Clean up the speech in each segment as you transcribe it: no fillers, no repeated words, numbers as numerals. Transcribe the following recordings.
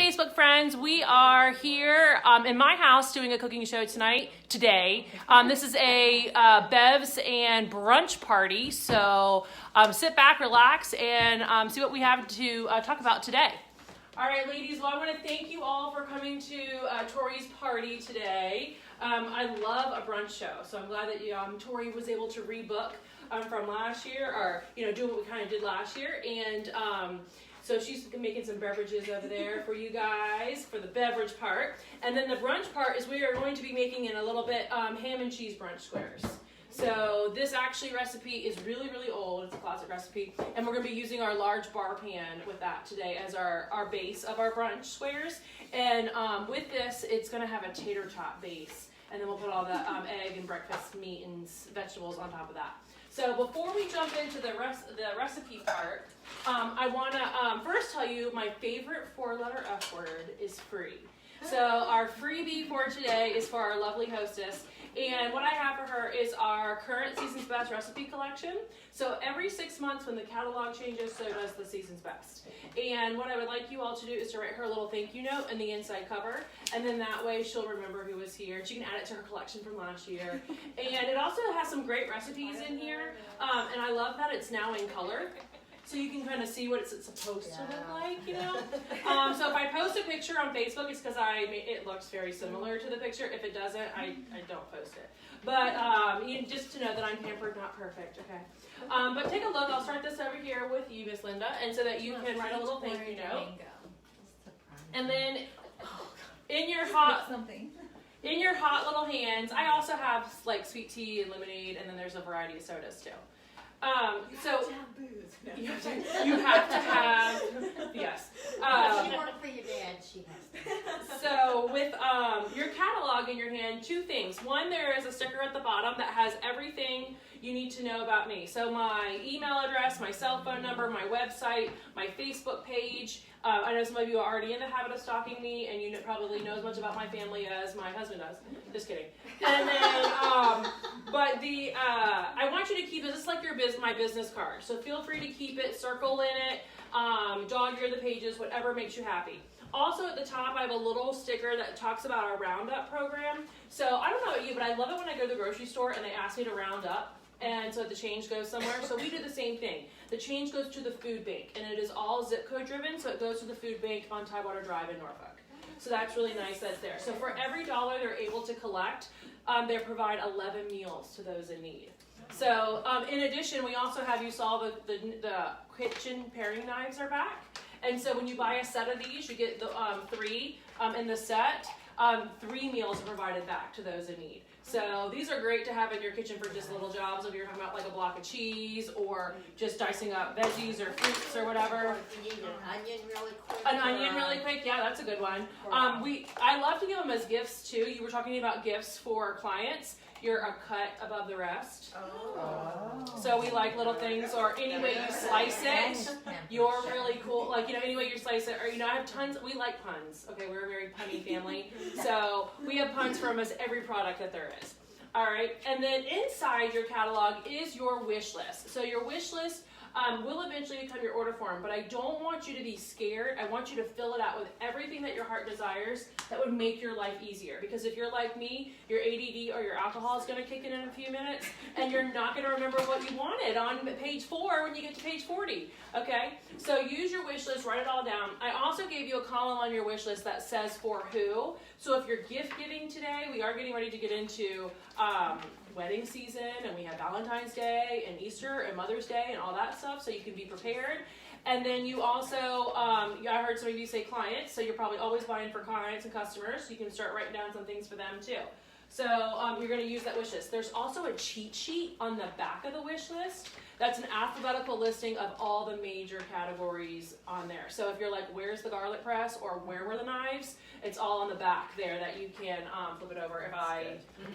Facebook friends. We are here in my house doing a cooking show today. This is a Bevs and brunch party, so sit back, relax, and see what we have to talk about today. All right, ladies, well, I want to thank you all for coming to Tori's party today. I love a brunch show, so I'm glad that Tori was able to rebook from last year, or do what we kind of did last year, and so she's making some beverages over there for you guys for the beverage part. And then the brunch part is we are going to be making in a little bit ham and cheese brunch squares. So this actually recipe is really, really old. It's a classic recipe. And we're going to be using our large bar pan with that today as our base of our brunch squares. And with this, it's going to have a tater tot base. And then we'll put all the egg and breakfast meat and vegetables on top of that. So before we jump into the recipe part, I want to first tell you my favorite four-letter F word is free. So our freebie for today is for our lovely hostess. And what I have for her is our current Season's Best recipe collection. So every 6 months when the catalog changes, so does the Season's Best. And what I would like you all to do is to write her a little thank you note in the inside cover. And then that way she'll remember who was here. And she can add it to her collection from last year. And it also has some great recipes in here. And I love that it's now in color. So you can kind of see what it's supposed to look like, So if I post a picture on Facebook, it's because it looks very similar to the picture. If it doesn't, I don't post it. But just to know that I'm pampered, not perfect, okay? But take a look. I'll start this over here with you, Miss Linda, and so that you can write a little thank you note. And then in your hot little hands, I also have like sweet tea and lemonade, and then there's a variety of sodas too. You have to have, yes. She worked for your dad, she has to. So with your catalog in your hand, two things. One, there is a sticker at the bottom that has everything you need to know about me. So my email address, my cell phone number, my website, my Facebook page. I know some of you are already in the habit of stalking me, and you probably know as much about my family as my husband does. Just kidding. And then, I want you to keep it. This is like my business card. So feel free to keep it, circle in it, dog-ear the pages, whatever makes you happy. Also at the top, I have a little sticker that talks about our Roundup program. So I don't know about you, but I love it when I go to the grocery store and they ask me to round up. And so the change goes somewhere. So we do the same thing. The change goes to the food bank, and it is all zip code driven, so it goes to the food bank on Tidewater Drive in Norfolk. So that's really nice that's there. So for every $1 they're able to collect, they provide 11 meals to those in need. So in addition, we also have, you saw the kitchen paring knives are back. And so when you buy a set of these, you get the 3 in the set. 3 meals are provided back to those in need. So these are great to have in your kitchen for just little jobs. If you're talking about like a block of cheese or just dicing up veggies or fruits or whatever. You need an onion really quick. An onion really quick, yeah, that's a good one. I love to give them as gifts too. You were talking about gifts for clients. You're a cut above the rest. Oh. So we like little things, or any way you slice it, you're really cool. Like, any way you slice it, or, I have tons, we like puns. Okay, we're a very punny family. So we have puns for almost every product that there is. All right, and then inside your catalog is your wish list. So your wish list will eventually become your order form, but I don't want you to be scared. I want you to fill it out with everything that your heart desires that would make your life easier. Because if you're like me, your ADD or your alcohol is going to kick in a few minutes, and you're not going to remember what you wanted on page 4 when you get to page 40. Okay? So use your wish list, write it all down. I also gave you a column on your wish list that says for who. So if you're gift giving today, we are getting ready to get into wedding season, and we have Valentine's Day and Easter and Mother's Day and all that stuff, so you can be prepared. And then you also, I heard some of you say clients, so you're probably always buying for clients and customers, so you can start writing down some things for them too. So you're going to use that wish list. There's also a cheat sheet on the back of the wish list. That's an alphabetical listing of all the major categories on there. So if you're like, where's the garlic press, or where were the knives, it's all on the back there that you can flip it over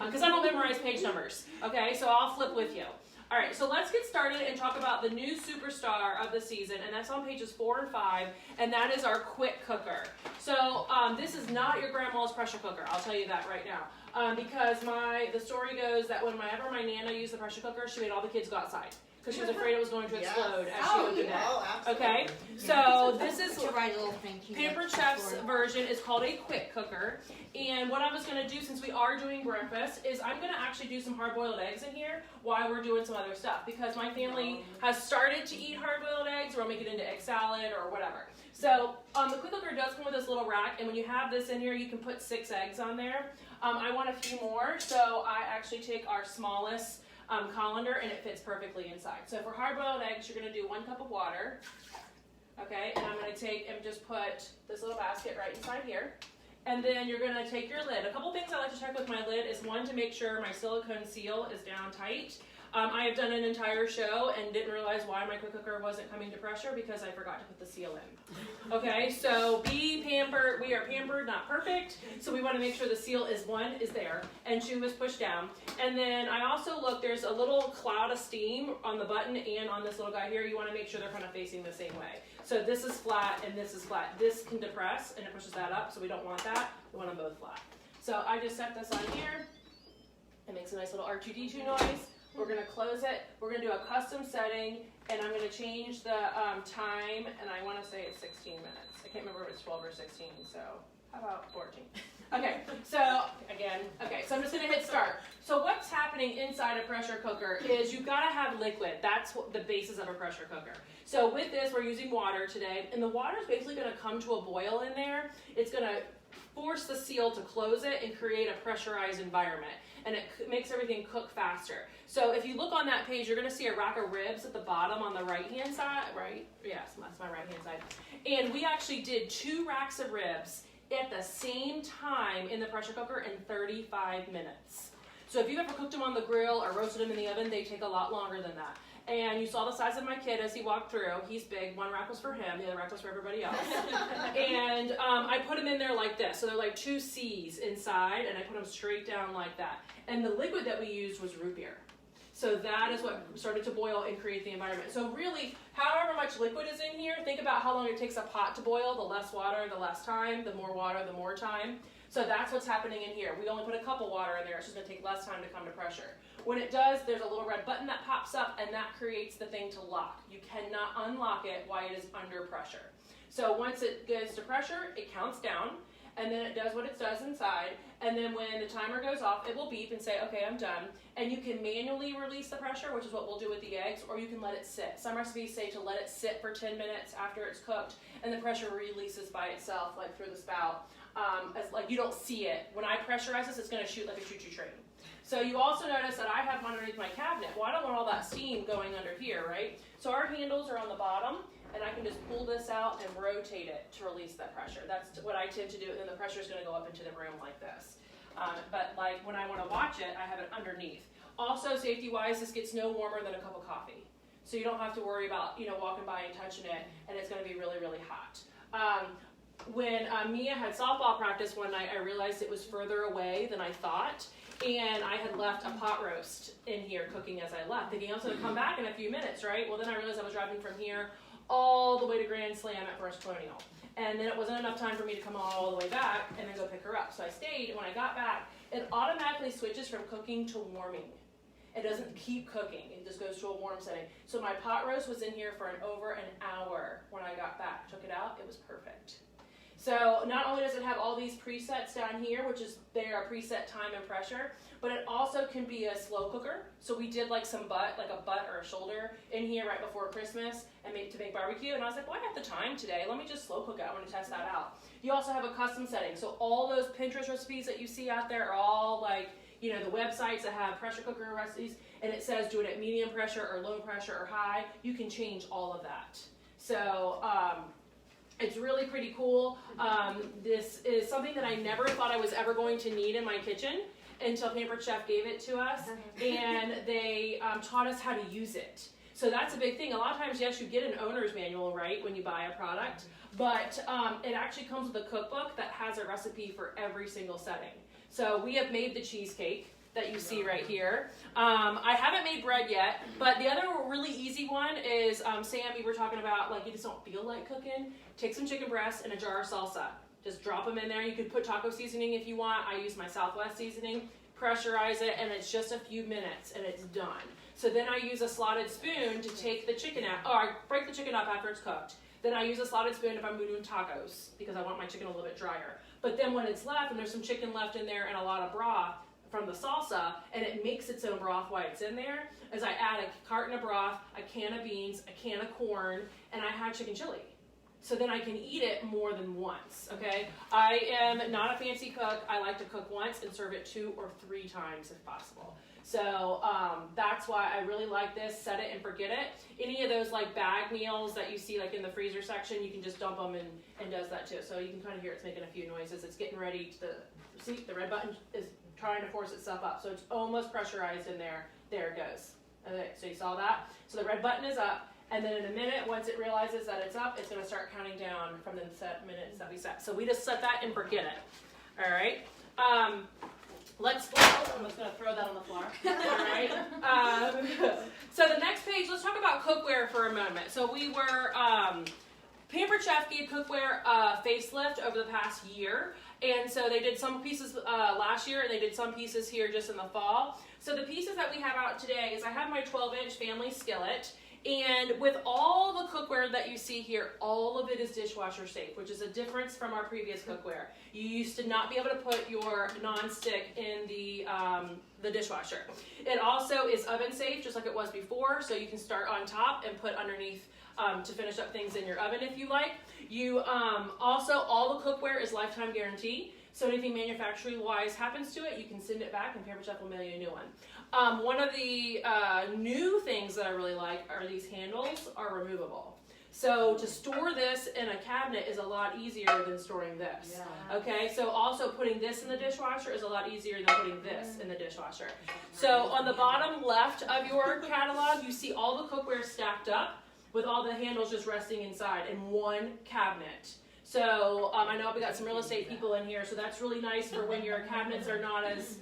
because I don't memorize page numbers. Okay, so I'll flip with you. All right, so let's get started and talk about the new superstar of the season, and that's on pages 4 and 5, and that is our quick cooker. So this is not your grandma's pressure cooker, I'll tell you that right now, because the story goes that whenever my Nana used the pressure cooker, she made all the kids go outside. because she was afraid it was going to explode as she Oh, opened yeah. it. Oh, absolutely. Okay, so this is To write a little thank you. Pampered Chef's version is called a quick cooker. And what I was going to do, since we are doing breakfast, is I'm going to actually do some hard-boiled eggs in here while we're doing some other stuff. Because my family has started to eat hard-boiled eggs, or I'll make it into egg salad or whatever. So the quick cooker does come with this little rack, and when you have this in here, you can put 6 eggs on there. I want a few more, so I actually take our smallest colander, and it fits perfectly inside. So for hard-boiled eggs, you're going to do 1 cup of water. Okay, and I'm going to take and just put this little basket right inside here. And then you're going to take your lid. A couple things I like to check with my lid is, one, to make sure my silicone seal is down tight. I have done an entire show and didn't realize why my quick cooker wasn't coming to pressure, because I forgot to put the seal in. Okay, so be pampered. We are pampered, not perfect. So we want to make sure the seal is, 1, is there, and 2, is pushed down. And then I also look, there's a little cloud of steam on the button and on this little guy here. You want to make sure they're kind of facing the same way. So this is flat and this is flat. This can depress and it pushes that up, so we don't want that. We want them both flat. So I just set this on here. It makes a nice little R2D2 noise. We're going to close it. We're going to do a custom setting, and I'm going to change the time, and I want to say it's 16 minutes. I can't remember if it's 12 or 16, so how about 14? Okay, so again, so I'm just going to hit start. So what's happening inside a pressure cooker is you've got to have liquid. That's what the basis of a pressure cooker. So with this, we're using water today, and the water is basically going to come to a boil in there. It's going to force the seal to close it and create a pressurized environment, and it makes everything cook faster. So if you look on that page, you're going to see a rack of ribs at the bottom on the right-hand side, right? Yes, that's my right-hand side. And we actually did 2 racks of ribs at the same time in the pressure cooker in 35 minutes. So if you've ever cooked them on the grill or roasted them in the oven, they take a lot longer than that. And you saw the size of my kid as he walked through. He's big. 1 rack was for him. The other rack was for everybody else. And I put them in there like this. So they're like 2 C's inside, and I put them straight down like that. And the liquid that we used was root beer. So that is what started to boil and create the environment. So really, however much liquid is in here, think about how long it takes a pot to boil. The less water, the less time. The more water, the more time. So that's what's happening in here. We only put a cup of water in there. It's just going to take less time to come to pressure. When it does, there's a little red button that pops up, and that creates the thing to lock. You cannot unlock it while it is under pressure. So once it goes to pressure, it counts down, and then it does what it does inside. And then when the timer goes off, it will beep and say, okay, I'm done. And you can manually release the pressure, which is what we'll do with the eggs, or you can let it sit. Some recipes say to let it sit for 10 minutes after it's cooked, and the pressure releases by itself, like through the spout. As like you don't see it. When I pressurize this, it's going to shoot like a choo-choo train. So you also notice that I have one underneath my cabinet. Well, I don't want all that steam going under here, right? So our handles are on the bottom, and I can just pull this out and rotate it to release that pressure. That's what I tend to do, and then the pressure is going to go up into the room like this. But like when I want to watch it, I have it underneath. Also, safety-wise, this gets no warmer than a cup of coffee. So you don't have to worry about, walking by and touching it, and it's going to be really, really hot. When Mia had softball practice one night, I realized it was further away than I thought, and I had left a pot roast in here cooking as I left, thinking I was going to come back in a few minutes, right? Well, then I realized I was driving from here all the way to Grand Slam at First Colonial, and then it wasn't enough time for me to come all the way back and then go pick her up. So I stayed, and when I got back, it automatically switches from cooking to warming. It doesn't keep cooking. It just goes to a warm setting. So my pot roast was in here for over an hour when I got back. Took it out. It was perfect. So not only does it have all these presets down here, which is their preset time and pressure, but it also can be a slow cooker. So we did like some butt, like a butt or a shoulder in here right before Christmas and to make barbecue. And I was like, well, I have the time today. Let me just slow cook it. I want to test that out. You also have a custom setting. So all those Pinterest recipes that you see out there are all like, the websites that have pressure cooker recipes, and it says do it at medium pressure or low pressure or high. You can change all of that. So, it's really pretty cool. This is something that I never thought I was ever going to need in my kitchen until Pampered Chef gave it to us, and they taught us how to use it. So that's a big thing. A lot of times, yes, you get an owner's manual, right, when you buy a product, but it actually comes with a cookbook that has a recipe for every single setting. So we have made the cheesecake that you see right here. I haven't made bread yet, but the other really easy one is, Sam, you were talking about, like, you just don't feel like cooking. Take some chicken breasts and a jar of salsa. Just drop them in there. You could put taco seasoning if you want. I use my Southwest seasoning. pressurize it, and it's just a few minutes and it's done. So then I use a slotted spoon to take the chicken out, or I break the chicken up after it's cooked. Then I use a slotted spoon if I'm doing tacos because I want my chicken a little bit drier. But then when it's left and there's some chicken left in there and a lot of broth from the salsa, and it makes its own broth while it's in there, is I add a carton of broth, a can of beans, a can of corn, and I have chicken chili. So then I can eat it more than once, okay? I am not a fancy cook. I like to cook once and serve it 2 or 3 times if possible. So that's why I really like this, set it and forget it. Any of those like bag meals that you see like in the freezer section, you can just dump them and does that too. So you can kind of hear it's making a few noises. It's getting ready to, see the red button is trying to force itself up. So it's almost pressurized in there. There it goes. Okay, so you saw that? So the red button is up. And then in a minute, once it realizes that it's up, it's going to start counting down from the set minutes that we set. So we just set that and forget it. All right. I'm just going to throw that on the floor. All right. So the next page, let's talk about cookware for a moment. So we were, Pampered Chef gave cookware a facelift over the past year. And so they did some pieces last year, and they did some pieces here just in the fall. So the pieces that we have out today is I have my 12-inch family skillet. And with all the cookware that you see here, all of it is dishwasher safe, which is a difference from our previous cookware. You used to not be able to put your non-stick in the dishwasher. It also is oven safe, just like it was before, so you can start on top and put underneath to finish up things in your oven if you like. You also, all the cookware is lifetime guarantee. So anything manufacturing-wise happens to it, you can send it back and Pampered Chef will mail you a new one. One of the new things that I really like are these handles are removable. So to store this in a cabinet is a lot easier than storing this. Yeah. Okay, so also putting this in the dishwasher is a lot easier than putting this in the dishwasher. So on the bottom left of your catalog, you see all the cookware stacked up with all the handles just resting inside in one cabinet. So I know we got some real estate people in here, so that's really nice for when your cabinets are not as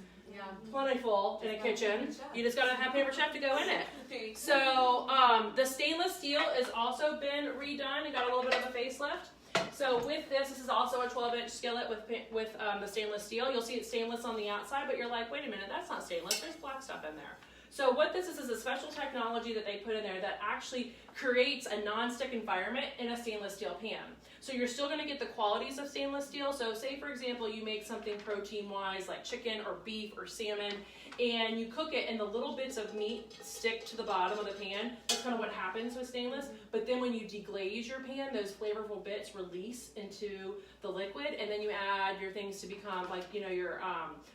plentiful in a kitchen. You just gotta have Pampered Chef to go in it. So the stainless steel has also been redone and got a little bit of a facelift. So with this is also a 12-inch skillet with the stainless steel. You'll see it's stainless on the outside, but you're like, wait a minute, that's not stainless. There's black stuff in there. So what this is a special technology that they put in there that actually creates a non-stick environment in a stainless steel pan. So you're still going to get the qualities of stainless steel. So say, for example, you make something protein-wise like chicken or beef or salmon, and you cook it and the little bits of meat stick to the bottom of the pan. That's kind of what happens with stainless. But then when you deglaze your pan, those flavorful bits release into the liquid, and then you add your things to become like, you know, your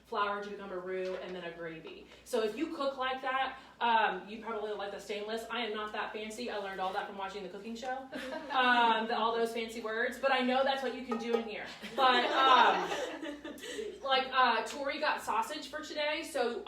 flour to become a roux and then a gravy. So if you cook like that, you probably like the stainless. I am not that fancy. I learned all that from watching the cooking show. All those fancy words, but I know that's what you can do in here. But Tori got sausage for today, so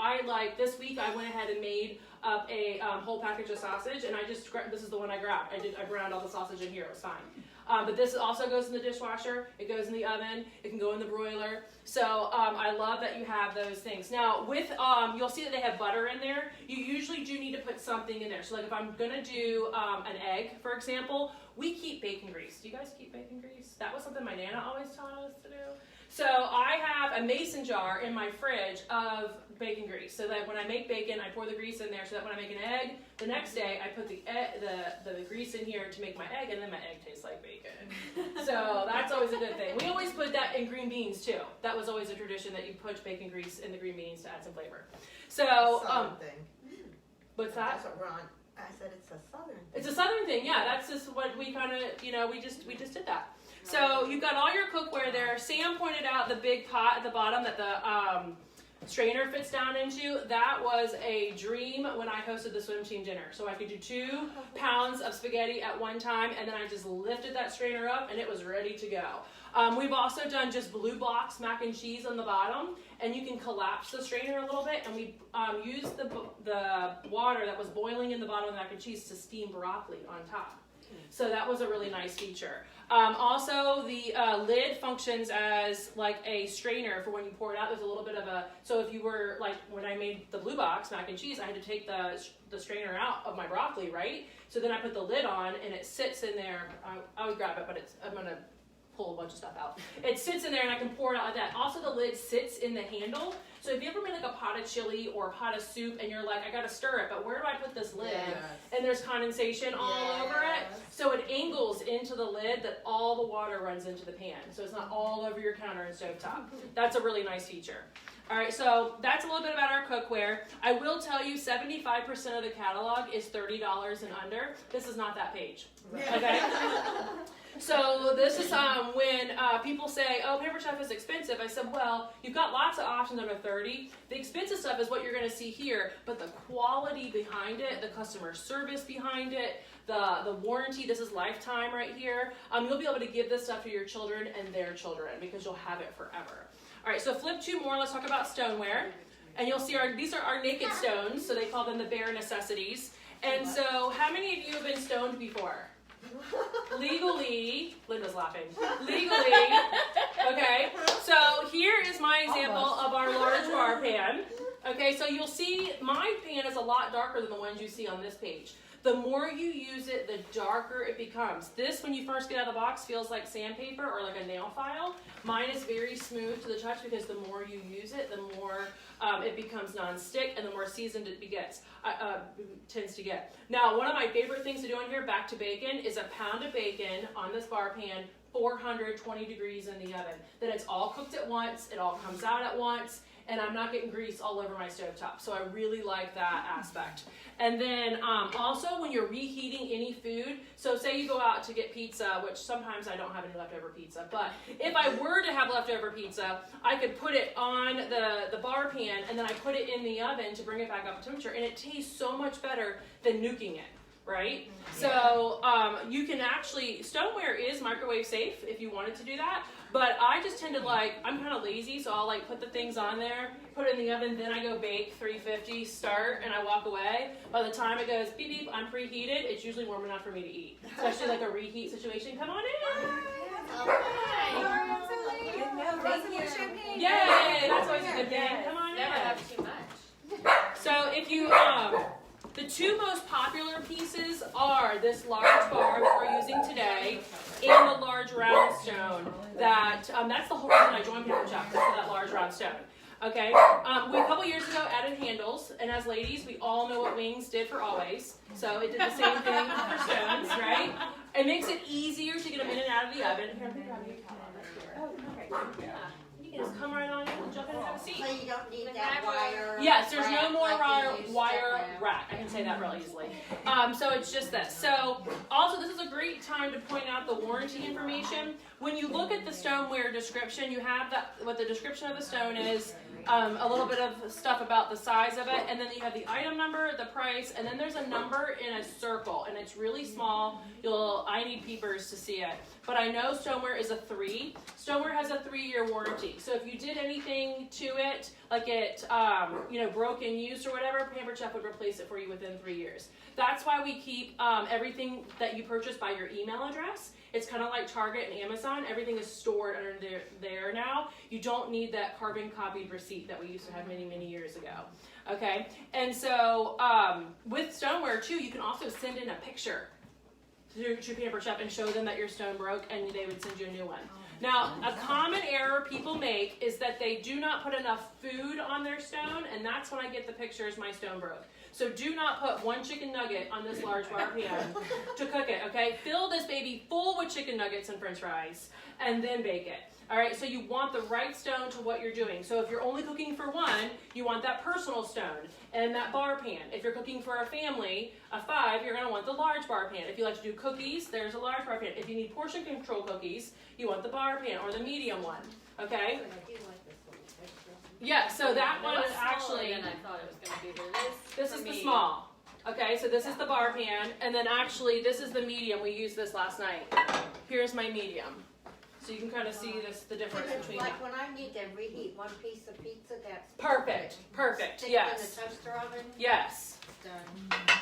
this week I went ahead and made up a whole package of sausage, and this is the one I grabbed. I browned all the sausage in here. It was fine. But this also goes in the dishwasher. It goes in the oven. It can go in the broiler. So I love that you have those things. Now with you'll see that they have butter in there. You usually do need to put something in there. So like if I'm gonna do an egg, for example, we keep bacon grease. Do you guys keep bacon grease? That was something my Nana always taught us to do. So I have a mason jar in my fridge of bacon grease, so that when I make bacon, I pour the grease in there, so that when I make an egg, the next day I put the grease in here to make my egg, and then my egg tastes like bacon. So that's always a good thing. We always put that in green beans too. That was always a tradition that you put bacon grease in the green beans to add some flavor. So Southern thing. What's that? That's what Ron. I said it's a Southern thing. It's a Southern thing, yeah. That's just what we kind of, we just did that. So you've got all your cookware there. Sam pointed out the big pot at the bottom that the strainer fits down into. That was a dream when I hosted the swim team dinner. So I could do 2 pounds of spaghetti at one time, and then I just lifted that strainer up and it was ready to go. We've also done just blue box mac and cheese on the bottom, and you can collapse the strainer a little bit, and we used the water that was boiling in the bottom of the mac and cheese to steam broccoli on top. So that was a really nice feature. Also, the lid functions as like a strainer for when you pour it out. There's a little bit of so if you were like when I made the blue box mac and cheese, I had to take the strainer out of my broccoli, right? So then I put the lid on and it sits in there. I would grab it, but I'm going to pull a bunch of stuff out. It sits in there and I can pour it out like that. Also, the lid sits in the handle. So if you ever made like a pot of chili or a pot of soup and you're like, I gotta stir it, but where do I put this lid? Yes. And there's condensation all over it. So it angles into the lid that all the water runs into the pan. So it's not all over your counter and stovetop. That's a really nice feature. All right, so that's a little bit about our cookware. I will tell you 75% of the catalog is $30 and under. This is not that page, okay? So this is when people say, oh, Paper Chef is expensive. I said, well, you've got lots of options under $30. The expensive stuff is what you're going to see here, but the quality behind it, the customer service behind it, the warranty, this is lifetime right here. You'll be able to give this stuff to your children and their children because you'll have it forever. All right, so flip 2 more. Let's talk about stoneware. And you'll see these are our naked stones, so they call them the bare necessities. And so how many of you have been stoned before? Legally, Linda's laughing. Legally, okay. So here is my example of our large bar pan. Okay, so you'll see my pan is a lot darker than the ones you see on this page. The more you use it, the darker it becomes. This, when you first get out of the box, feels like sandpaper or like a nail file. Mine is very smooth to the touch because the more you use it, the more it becomes non-stick and the more seasoned it tends to get. Now, one of my favorite things to do in here, back to bacon, is a pound of bacon on this bar pan, 420 degrees in the oven. Then it's all cooked at once, it all comes out at once, and I'm not getting grease all over my stovetop. So I really like that aspect. And then also when you're reheating any food, so say you go out to get pizza, which sometimes I don't have any leftover pizza, but if I were to have leftover pizza, I could put it on the bar pan and then I put it in the oven to bring it back up to temperature, and it tastes so much better than nuking it. Right? So you can actually, stoneware is microwave safe if you wanted to do that, but I just tend to I'm kind of lazy, so I'll put the things on there, put it in the oven, then I go bake 350, start, and I walk away. By the time it goes beep beep, I'm preheated, it's usually warm enough for me to eat. Especially like a reheat situation. Come on in! Yay! That's always a good thing. Come on in. Never have too much. So if you the 2 most popular pieces are this large bar that we're using today and the large round stone. That's the whole reason I joined Paper Chef, is for that large round stone. Okay, we a couple years ago added handles, and as ladies, we all know what wings did for always. So it did the same thing for stones, right? It makes it easier to get them in and out of the oven. Here, let me grab you a towel right here. Oh, okay. You can just come right on in and jump in and have a seat. So you don't need that wire. Yes, there's no rack more like you used wire to. rack. I can say that really easily. So it's just this. So also this is a great time to point out the warranty information. When you look at the stoneware description, you have what the description of the stone is, a little bit of stuff about the size of it, and then you have the item number, the price, and then there's a number in a circle, and it's really small. I need peepers to see it. But I know stoneware is a 3. Stoneware has a 3-year warranty. So if you did anything to it, like it broke in use or whatever, Paper Chef would replace it for you within 3 years. That's why we keep everything that you purchase by your email address. It's kind of like Target and Amazon. Everything is stored under there now. You don't need that carbon copied receipt that we used to have many, many years ago. Okay? And so with stoneware too, you can also send in a picture to Paper Chef and show them that your stone broke, and they would send you a new one. Now, a common error people make is that they do not put enough food on their stone, and that's when I get the pictures, my stone broke. So do not put 1 chicken nugget on this large bar pan to cook it, okay? Fill this baby full with chicken nuggets and french fries, and then bake it. All right, so you want the right stone to what you're doing. So if you're only cooking for one, you want that personal stone and that bar pan. If you're cooking for a family, a 5, you're gonna want the large bar pan. If you like to do cookies, there's a large bar pan. If you need portion control cookies, you want the bar pan or the medium one, okay? Yeah, so that one is actually, I thought it was going to be this is the small. Okay, so this is the bar pan, and then actually this is the medium. We used this last night. Here's my medium. So you can kind of see the difference between Like when I need to reheat 1 piece of pizza, that's perfect, Stick yes. it in the toaster oven. Yes. Done.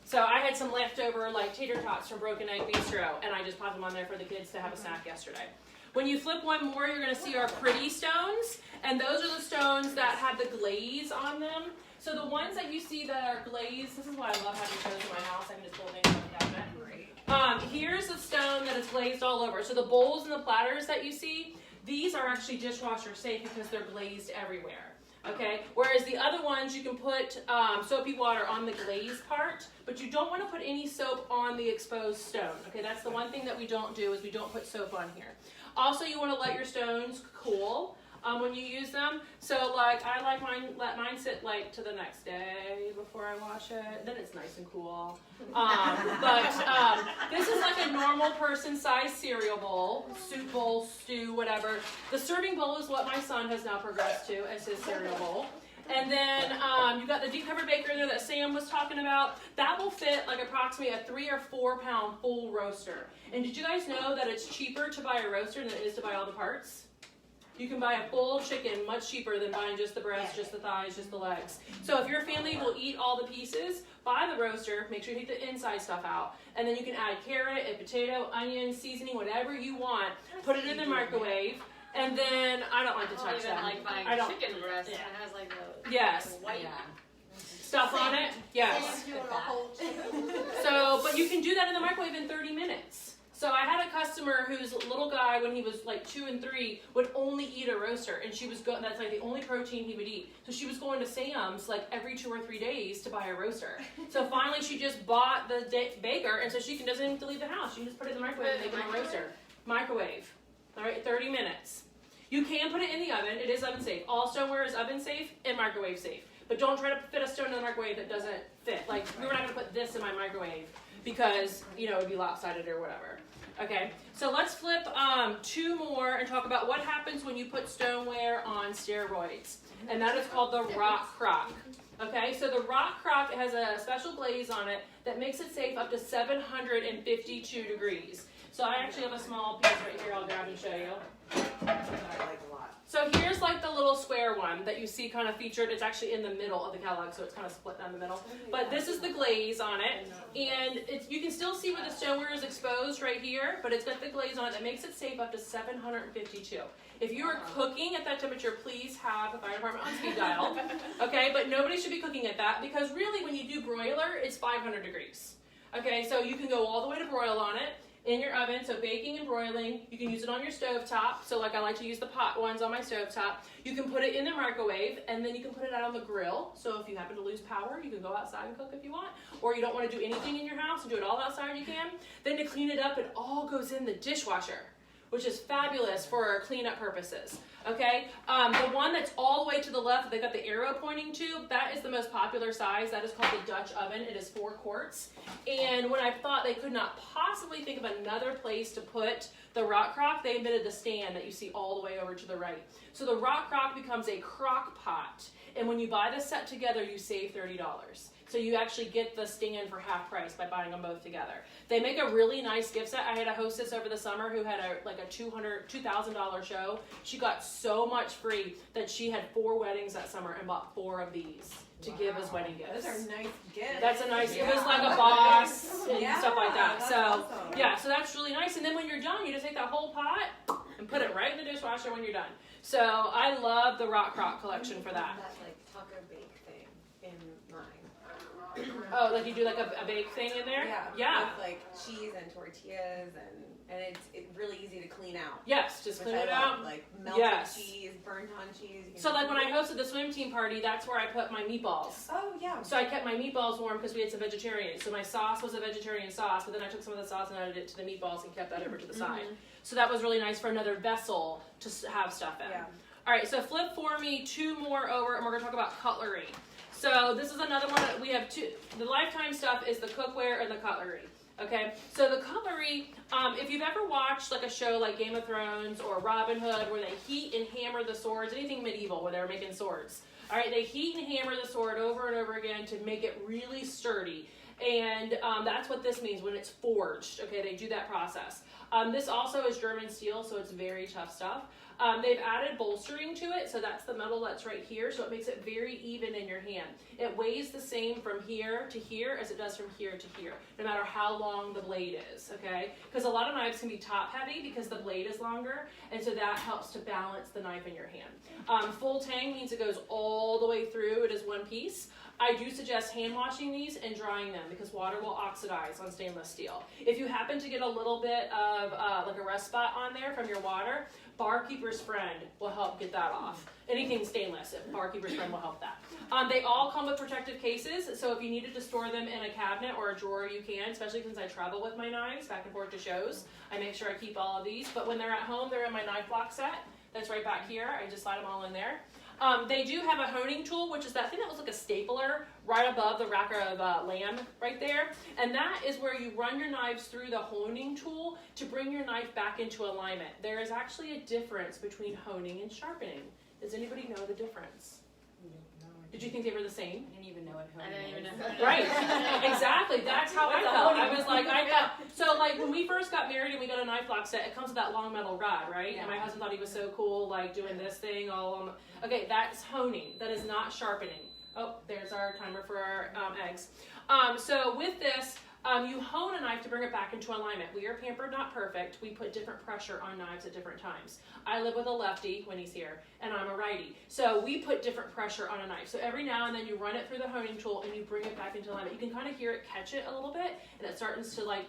So I had some leftover tater tots from Broken Egg Bistro, and I just popped them on there for the kids to have a snack yesterday. When you flip one more, you're going to see our pretty stones, and those are the stones that have the glaze on them. So the ones that you see that are glazed, this is why I love having stones in my house. I can just pull things out of the cabinet. Here's a stone that is glazed all over. So the bowls and the platters that you see, these are actually dishwasher safe because they're glazed everywhere. Okay, whereas the other ones you can put soapy water on the glazed part, but you don't want to put any soap on the exposed stone. Okay, that's the one thing that we don't do is we don't put soap on here. Also, you want to let your stones cool when you use them. So like I let mine sit like to the next day before I wash it. Then it's nice and cool. This is like a normal person size cereal bowl, soup bowl, stew, whatever. The serving bowl is what my son has now progressed to as his cereal bowl. And then you got the deep covered baker in there that Sam was talking about. That will fit like approximately a 3 or 4 pound full roaster. And did you guys know that it's cheaper to buy a roaster than it is to buy all the parts? You can buy a full chicken much cheaper than buying just the breast, just the thighs, just the legs. So if your family will eat all the pieces, buy the roaster, make sure you take the inside stuff out, and then you can add carrot, a potato, onion, seasoning, whatever you want. Put it in the microwave, and then I don't like to touch that. Like buying I don't. chicken breast and it has like the Yes. white Stuff on it. Yes. Sam's doing a whole chicken. So, but you can do that in the microwave in 30 minutes. So I had a customer whose little guy, when he was like 2 and 3, would only eat a roaster, and she was that's like the only protein he would eat. So she was going to Sam's like every 2 or 3 days to buy a roaster. So finally, she just bought the baker, and so she doesn't have to leave the house. She can just put it in the microwave and make it a roaster. Microwave. All right, 30 minutes. You can put it in the oven. It is oven safe. All stoneware is oven safe and microwave safe. But don't try to fit a stone in the microwave that doesn't fit. Like, we were not going to put this in my microwave because, you know, it would be lopsided or whatever. Okay, so let's flip 2 more and talk about what happens when you put stoneware on steroids. And that is called the rock crock. Okay, so the rock crock has a special glaze on it that makes it safe up to 752 degrees. So I actually have a small piece right here I'll grab and show you. So here's like the little square one that you see kind of featured. It's actually in the middle of the catalog, so it's kind of split down the middle. But this is the glaze on it, and you can still see where the stoneware is exposed right here, but it's got the glaze on it that makes it safe up to 752. If you are cooking at that temperature, please have the fire department on speed dial. Okay, but nobody should be cooking at that because really when you do broiler, it's 500 degrees. Okay, so you can go all the way to broil on it in your oven, so baking and broiling. You can use it on your stovetop, so like I like to use the pot ones on my stovetop. You can put it in the microwave, and then you can put it out on the grill, so if you happen to lose power, you can go outside and cook if you want, or you don't want to do anything in your house and do it all outside, you can. Then to clean it up, it all goes in the dishwasher, which is fabulous for cleanup purposes. Okay, the one that's all the way to the left, they got the arrow pointing to, that is the most popular size. That is called the Dutch oven. It is 4 quarts. And when I thought they could not possibly think of another place to put the rock crock, they invented the stand that you see all the way over to the right. So the rock crock becomes a crock pot. And when you buy the set together, you save $30. So you actually get the stand for half price by buying them both together. They make a really nice gift set. I had a hostess over the summer who had a $2,000 show. She got so much free that she had 4 weddings that summer and bought 4 of these to give as wedding gifts. Those are nice gifts. That's a nice, it was like a boss and Yeah, stuff like that. that's So awesome. yeah, so that's really nice. And then when you're done, you just take that whole pot and put it right in the dishwasher when you're done. So I love the rock crock collection for that. That like taco bake thing in mine. Oh, like you do like a bake thing in there? Yeah. With like cheese and tortillas and it's really easy to clean out. Yes, just Which clean I it love. out. Like melted cheese, burnt on cheese. You can So like when I do- hosted the swim team party, that's where I put my meatballs. Oh yeah. So I kept my meatballs warm because we had some vegetarians. So my sauce was a vegetarian sauce, but then I took some of the sauce and added it to the meatballs and kept that over to the side. So that was really nice for another vessel to have stuff in. Yeah. All right, so flip for me 2 more over, and we're gonna talk about cutlery. So this is another one that we have 2. The Lifetime stuff is the cookware and the cutlery. Okay, so the cutlery, if you've ever watched like a show like Game of Thrones or Robin Hood where they heat and hammer the swords, anything medieval where they're making swords. All right, they heat and hammer the sword over and over again to make it really sturdy. And that's what this means when it's forged. Okay, they do that process. This also is German steel, so it's very tough stuff. They've added bolstering to it, so that's the metal that's right here, so it makes it very even in your hand. It weighs the same from here to here as it does from here to here, no matter how long the blade is, okay? Because a lot of knives can be top heavy because the blade is longer, and so that helps to balance the knife in your hand. Full tang means it goes all the way through. It is one piece. I do suggest hand washing these and drying them them because water will oxidize on stainless steel. If you happen to get a little bit of like a rust spot on there from your water, Barkeeper's Friend will help get that off. Anything stainless, Barkeeper's Friend will help that. They all come with protective cases, so if you needed to store them in a cabinet or a drawer, you can, especially since I travel with my knives back and forth to shows. I make sure I keep all of these, but when they're at home, they're in my knife block set. That's right back here. I just slide them all in there. They do have a honing tool, which is that thing that looks like a stapler right above the rack of lamb right there. And that is where you run your knives through the honing tool to bring your knife back into alignment. There is actually a difference between honing and sharpening. Does anybody know the difference? Did you think they were the same? I didn't even know what I honing didn't even was. know. Right, exactly. That's how I felt. I was like, so like when we first got married and we got a knife block set, it comes with that long metal rod, right? And my husband thought he was so cool, like doing this thing all on. Okay, that's honing. That is not sharpening. Oh, there's our timer for our eggs. So with this, you hone a knife to bring it back into alignment. We are pampered, not perfect. We put different pressure on knives at different times. I live with a lefty when he's here, and I'm a righty. So we put different pressure on a knife. So every now and then you run it through the honing tool and you bring it back into alignment. You can kind of hear it catch it a little bit, and it starts to like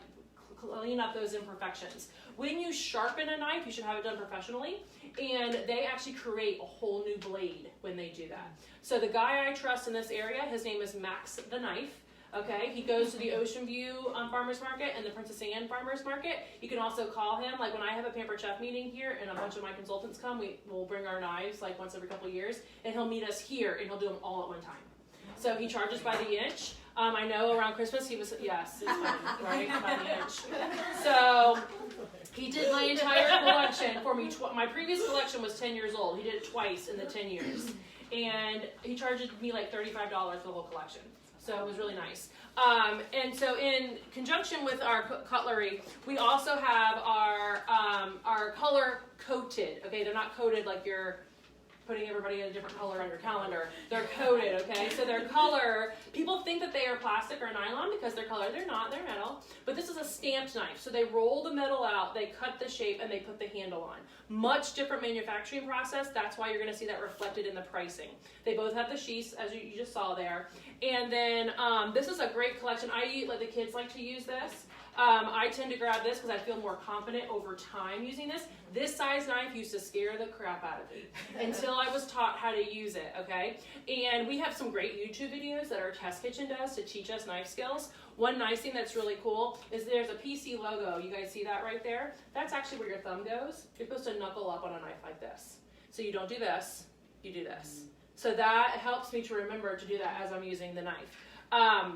clean up those imperfections. When you sharpen a knife, you should have it done professionally, and they actually create a whole new blade when they do that. So the guy I trust in this area, his name is Max the Knife. Okay, he goes to the Ocean View Farmers Market and the Princess Anne Farmers Market. You can also call him. Like when I have a Pampered Chef meeting here and a bunch of my consultants come, we'll bring our knives like once every couple of years, and he'll meet us here and he'll do them all at one time. So he charges by the inch. I know around Christmas he was, yes, it's funny, right, by the inch. So he did my entire collection for me. My previous collection was 10 years old. He did it twice in the 10 years. And he charged me like $35 for the whole collection. So it was really nice. And so in conjunction with our cutlery, we also have our color coated. Okay, they're not coated like you're putting everybody in a different color on your calendar. They're coated, okay? So their color, people think that they are plastic or nylon because they're color. They're not, they're metal. But this is a stamped knife. So they roll the metal out, they cut the shape, and they put the handle on. Much different manufacturing process. That's why you're gonna see that reflected in the pricing. They both have the sheaths, as you just saw there. And then this is a great collection. Like the kids like to use this. I tend to grab this because I feel more confident over time using this. This size knife used to scare the crap out of me until I was taught how to use it, okay? And we have some great YouTube videos that our test kitchen does to teach us knife skills. One nice thing that's really cool is there's a PC logo. You guys see that right there? That's actually where your thumb goes. You're supposed to knuckle up on a knife like this. So you don't do this, you do this. So that helps me to remember to do that as I'm using the knife.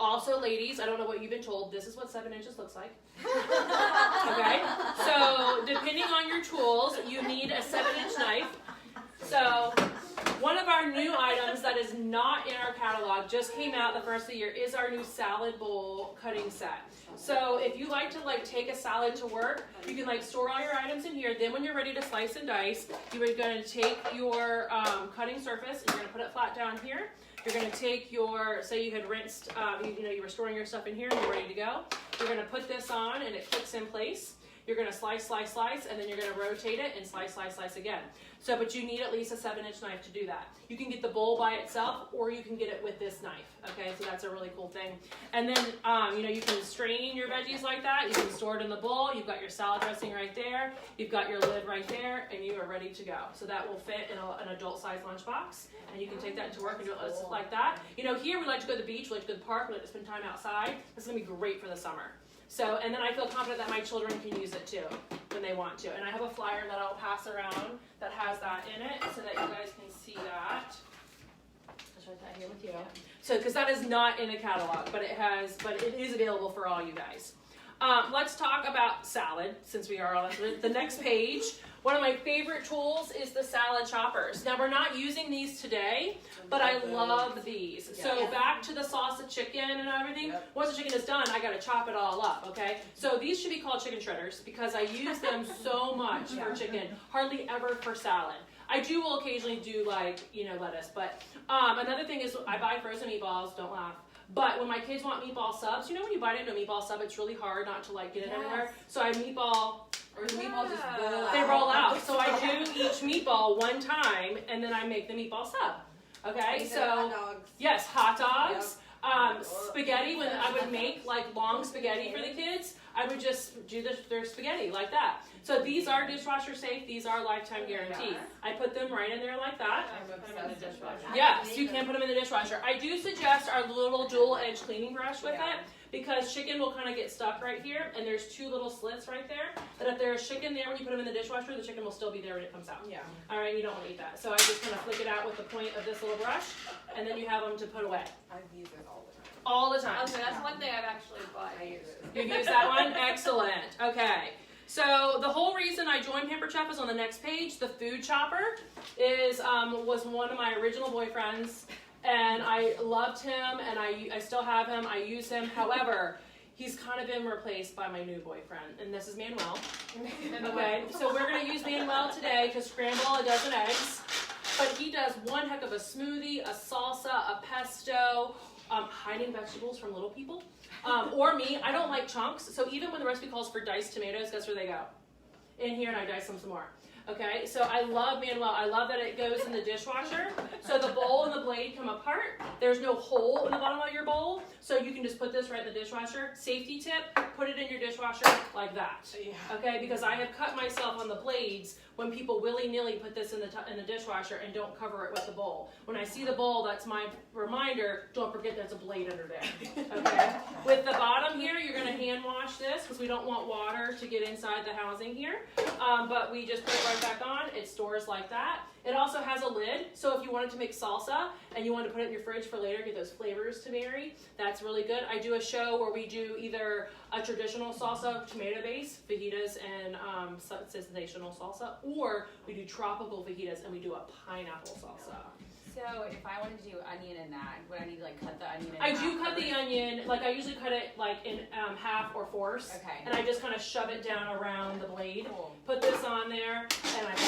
Also, ladies, I don't know what you've been told. This is what 7 inches looks like. Okay? So, depending on your tools, you need a 7-inch knife. So, one of our new items that is not in our catalog, just came out the first of the year, is our new salad bowl cutting set. So, if you like to take a salad to work, you can store all your items in here. Then when you're ready to slice and dice, you are going to take your cutting surface and you're going to put it flat down here. You're going to take your, say you had rinsed, you were storing your stuff in here and you're ready to go. You're going to put this on and it clicks in place. You're going to slice, slice, slice, and then you're going to rotate it and slice, slice, slice again. So, but you need at least a 7-inch knife to do that. You can get the bowl by itself, or you can get it with this knife. Okay, so that's a really cool thing. And then, you can strain your veggies like that. You can store it in the bowl. You've got your salad dressing right there. You've got your lid right there, and you are ready to go. So that will fit in an adult-sized lunchbox, and you can take that into work and do it like that. Here we like to go to the beach, we like to go to the park, we like to spend time outside. This is going to be great for the summer. So, and then I feel confident that my children can use it too when they want to. And I have a flyer that I'll pass around that has that in it so that you guys can see that. I'll show that here with you. So, because that is not in the catalog, but it is available for all you guys. Let's talk about salad since we are on the next page. One of my favorite tools is the salad choppers. Now, we're not using these today, but I love these. So back to the salsa chicken and everything. Once the chicken is done, I got to chop it all up, okay? So these should be called chicken shredders because I use them so much for chicken, hardly ever for salad. I will occasionally do lettuce, but another thing is I buy frozen meatballs, don't laugh. But when my kids want meatball subs, when you bite into a meatball sub, it's really hard not to get it everywhere. So I or the meatball just roll out. They roll out. So I do each meatball one time, and then I make the meatball sub. Okay, so hot dogs. Yes, hot dogs. Spaghetti, when I would make like long spaghetti for the kids, I would just do their spaghetti like that. So these are dishwasher safe. These are lifetime guarantee. I put them right in there like that. I'm obsessed with that. Yes, you can put them in the dishwasher. I do suggest our little dual edge cleaning brush with it, because chicken will kind of get stuck right here, and there's 2 little slits right there, that if there's chicken there when you put them in the dishwasher, the chicken will still be there when it comes out. Yeah. All right, you don't want to eat that. So I just kind of flick it out with the point of this little brush, and then you have them to put away. I've used it all the time. All the time. Okay, that's one thing I've actually bought. I use it. You use that one? Excellent. Okay. So the whole reason I joined Pampered Chef is on the next page. The food chopper was one of my original boyfriends, and I loved him, and I still have him. I use him. However, he's kind of been replaced by my new boyfriend, and this is Manuel. Okay, so we're going to use Manuel today to scramble a dozen eggs, but he does one heck of a smoothie, a salsa, a pesto, hiding vegetables from little people, or me. I don't like chunks, so even when the recipe calls for diced tomatoes, guess where they go? In here, and I dice them some more. Okay, so I love Manuel. I love that it goes in the dishwasher. So the bowl and the blade come apart. There's no hole in the bottom of your bowl, so you can just put this right in the dishwasher. Safety tip, put it in your dishwasher like that. Okay, because I have cut myself on the blades when people willy-nilly put this in the dishwasher and don't cover it with the bowl. When I see the bowl, that's my reminder, don't forget there's a blade under there. Okay, with the bottom here, you're gonna hand wash this because we don't want water to get inside the housing here, but we just put it right back on. It stores like that. It also has a lid, so if you wanted to make salsa and you wanted to put it in your fridge for later, get those flavors to marry, that's really good. I do a show where we do either a traditional salsa, tomato base, fajitas, and sensational salsa, or we do tropical fajitas and we do a pineapple salsa. So if I wanted to do onion in that, would I need to like cut the onion in I half do cut first? the onion, like I usually cut it like in half or fourths, Okay. and I just kind of shove it down around the blade. Cool. Put this on there, and I put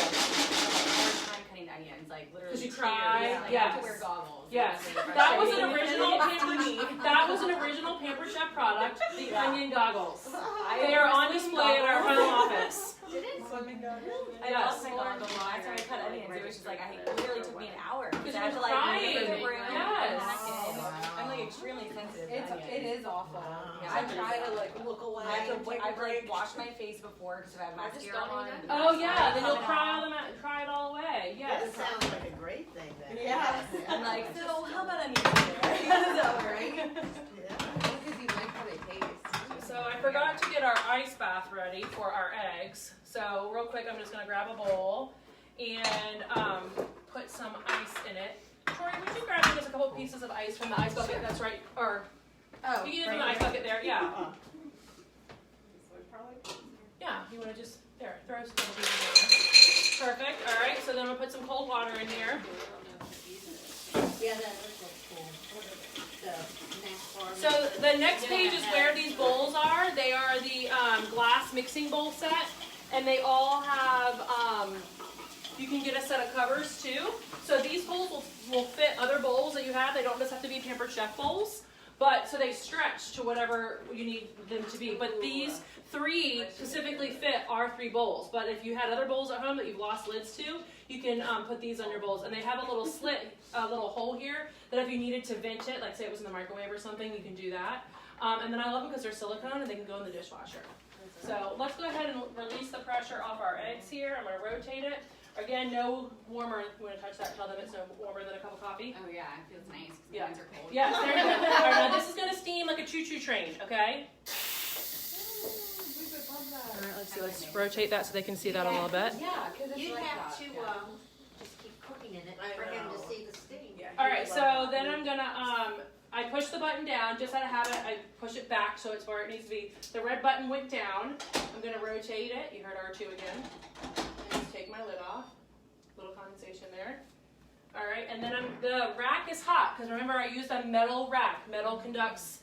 Hard time cutting onions, like literally. 'Cause you tears. try, Like, I yes. have to wear goggles. Yes, It's really that was an frustrating. original It's Pampered. teeny. That was an original Pampered Chef product, the Yeah. onion goggles. I They are wear on swimming display at our goggles. home office. Did it? I Yes. lost my goggles the last time I cut onions. It was just like it literally took me an hour because I you had to were like crying. leave the room. Yes. And I'm like extremely sensitive. to onions. It is awful. Yeah, I try to like look away. I have to and take a like break. wash my face before because I have I just mascara don't on. even- and Oh mascara yeah, then you'll coming cry off. cry it all away. Yes. That sounds like a great thing then. Yeah. I'm like, so how about onions in there? So, right? Yeah. Because you like how they taste. So I forgot to get our ice bath ready for our eggs. So real quick, I'm just gonna grab a bowl and put some ice in it. Tori, would you grab me just a couple pieces of ice from the ice bucket? That's right. Or Oh, you can use the ice bucket there. Yeah. Yeah. You want to just there throw some little pieces in there. Perfect. All right. So then we'll put some cold water in here. Yeah, that looks cool. What is it? The next bar. So the next page is where these bowls are. They are the glass mixing bowl set, and they all have, you can get a set of covers too. So these bowls will fit other bowls that you have. They don't just have to be Pampered Chef bowls, but so they stretch to whatever you need them to be. But these 3 specifically fit our 3 bowls. But if you had other bowls at home that you've lost lids to, you can put these on your bowls. And they have a little slit, a little hole here that if you needed to vent it, like say it was in the microwave or something, you can do that. And then I love them because they're silicone and they can go in the dishwasher. So let's go ahead and release the pressure off our eggs here. I'm going to rotate it. Again, no warmer. You want to touch that? Tell them it's no warmer than a cup of coffee. Oh yeah, it feels nice because Yeah. my hands are cold. Yes, there you go. All right, now this is going to steam like a choo-choo train, okay? All right, let's see. Let's rotate that so they can see that a little bit. Yeah, because it's You'd like have that. to just keep cooking in it I for him know. to see the steam. Yeah, All right, so then I'm gonna, I push the button down, just out of habit, I push it back so it's where it needs to be. The red button went down. I'm gonna rotate it. You heard R2 again. And just take my lid off. Little condensation there. All right, and then the rack is hot, because remember I used a metal rack. Metal conducts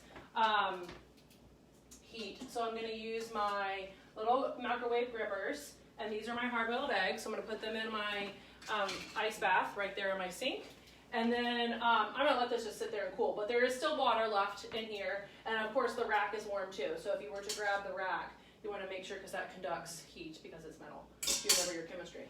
heat. So I'm gonna use my little microwave grippers, and these are my hard-boiled eggs. So I'm gonna put them in my ice bath right there in my sink. And then I'm gonna let this just sit there and cool, but there is still water left in here, and of course the rack is warm too. So if you were to grab the rack, you want to make sure because that conducts heat because it's metal. You remember your chemistry.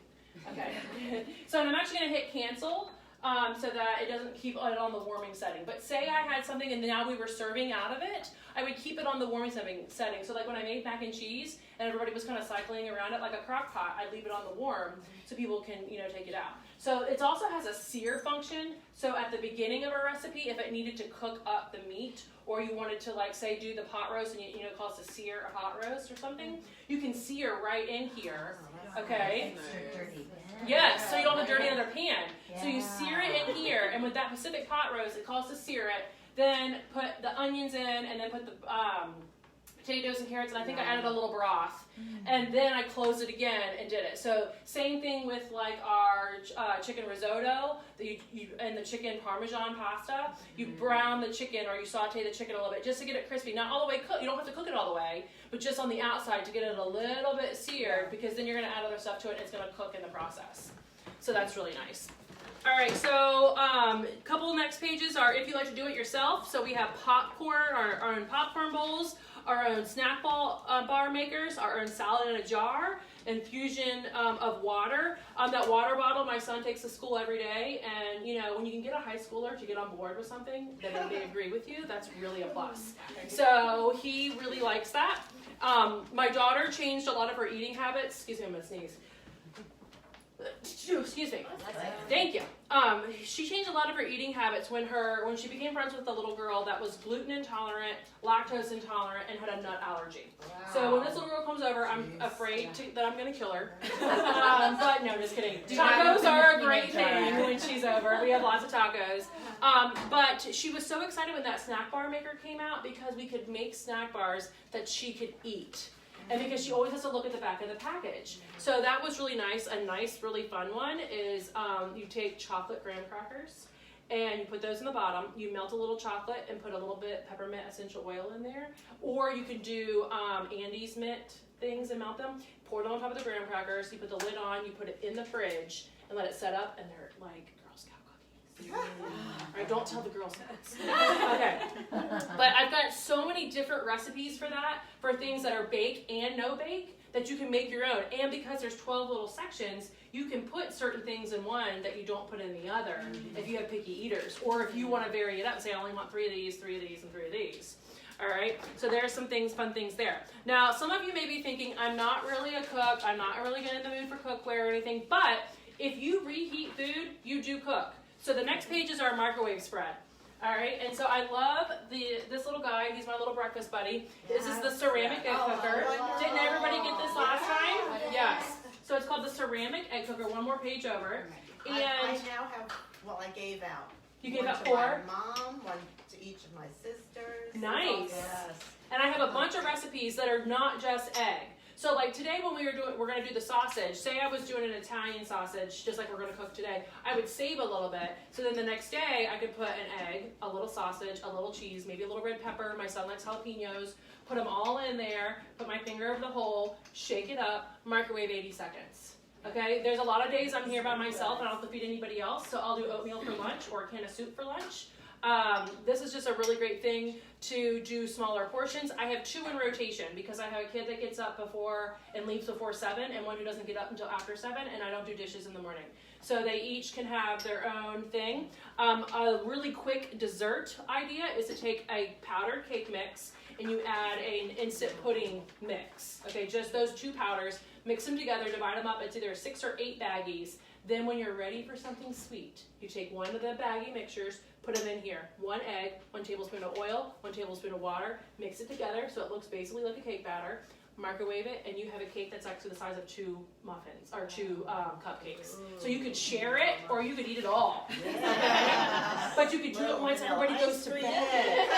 Okay. So I'm actually gonna hit cancel so that it doesn't keep it on the warming setting. But say I had something and now we were serving out of it, I would keep it on the warming setting. So like when I made mac and cheese and everybody was kind of cycling around it like a crock pot, I'd leave it on the warm so people can, take it out. So it also has a sear function. So at the beginning of a recipe, if it needed to cook up the meat, or you wanted to, like, say, do the pot roast and it calls to sear a pot roast or something, you can sear right in here, okay? Yes, so you don't have to dirty another pan. So you sear it in here, and with that Pacific pot roast, it calls to sear it. Then put the onions in, and then put the potatoes and carrots, and I think I added a little broth. And then I closed it again and did it. So same thing with like our chicken risotto and the chicken Parmesan pasta. You brown the chicken or you saute the chicken a little bit just to get it crispy. Not all the way cooked. You don't have to cook it all the way, but just on the outside to get it a little bit seared, because then you're going to add other stuff to it and it's going to cook in the process. So that's really nice. All right, so couple next pages are if you like to do it yourself. So we have popcorn, our own popcorn bowls, our own snack bar makers, our own salad in a jar, infusion of water. That water bottle my son takes to school every day, and when you can get a high schooler to get on board with something, that they agree with you, that's really a plus. So he really likes that. My daughter changed a lot of her eating habits. Excuse me, I'm gonna sneeze. Excuse me. Thank you. She changed a lot of her eating habits when she became friends with a little girl that was gluten intolerant, lactose intolerant, and had a nut allergy. Wow. So when this little girl comes over, I'm afraid that I'm going to kill her. But no, just kidding. Tacos are a great thing when she's over. We have lots of tacos. But she was so excited when that snack bar maker came out because we could make snack bars that she could eat. And because she always has to look at the back of the package. So that was really nice. A nice, really fun one is you take chocolate graham crackers and you put those in the bottom. You melt a little chocolate and put a little bit peppermint essential oil in there. Or you could do Andes mint things and melt them. Pour them on top of the graham crackers. You put the lid on. You put it in the fridge and let it set up. And they're like Girl Scout cookies. All right, don't tell the Girl Scouts. Okay. But I've got so many different recipes for that, for things that are bake and no bake, that you can make your own. And because there's 12 little sections, you can put certain things in one that you don't put in the other if you have picky eaters. Or if you want to vary it up and say, I only want 3 of these, 3 of these, and 3 of these. All right, so there's some fun things there. Now, some of you may be thinking, I'm not really a cook, I'm not really getting in the mood for cookware or anything, but if you reheat food, you do cook. So the next page is our microwave spread. All right, and so I love this little guy. He's my little breakfast buddy. This is the ceramic egg cooker. Didn't everybody get this last time? Yes. So it's called the ceramic egg cooker. One more page over. And I now have, I gave out. You gave out 4? My mom, 1 to each of my sisters. Nice. Yes. And I have a bunch of recipes that are not just egg. So like today when we're going to do the sausage, say I was doing an Italian sausage, just like we're going to cook today, I would save a little bit. So then the next day I could put an egg, a little sausage, a little cheese, maybe a little red pepper. My son likes jalapenos. Put them all in there, put my finger over the hole, shake it up, microwave 80 seconds. Okay, there's a lot of days I'm here by myself and I don't have to feed anybody else, so I'll do oatmeal for lunch or a can of soup for lunch. This is just a really great thing to do smaller portions. I have 2 in rotation because I have a kid that gets up before and leaves before 7 and one who doesn't get up until after 7, and I don't do dishes in the morning. So they each can have their own thing. A really quick dessert idea is to take a powdered cake mix and you add an instant pudding mix. Okay, just those 2 powders, mix them together, divide them up. It's either 6 or 8 baggies. Then when you're ready for something sweet, you take one of the baggy mixtures, put them in here. 1 egg, 1 tablespoon of oil, 1 tablespoon of water, mix it together so it looks basically like a cake batter. Microwave it, and you have a cake that's actually the size of 2 muffins, or 2 cupcakes. So you could share it, or you could eat it all. Okay? But you could do it once everybody goes to bed.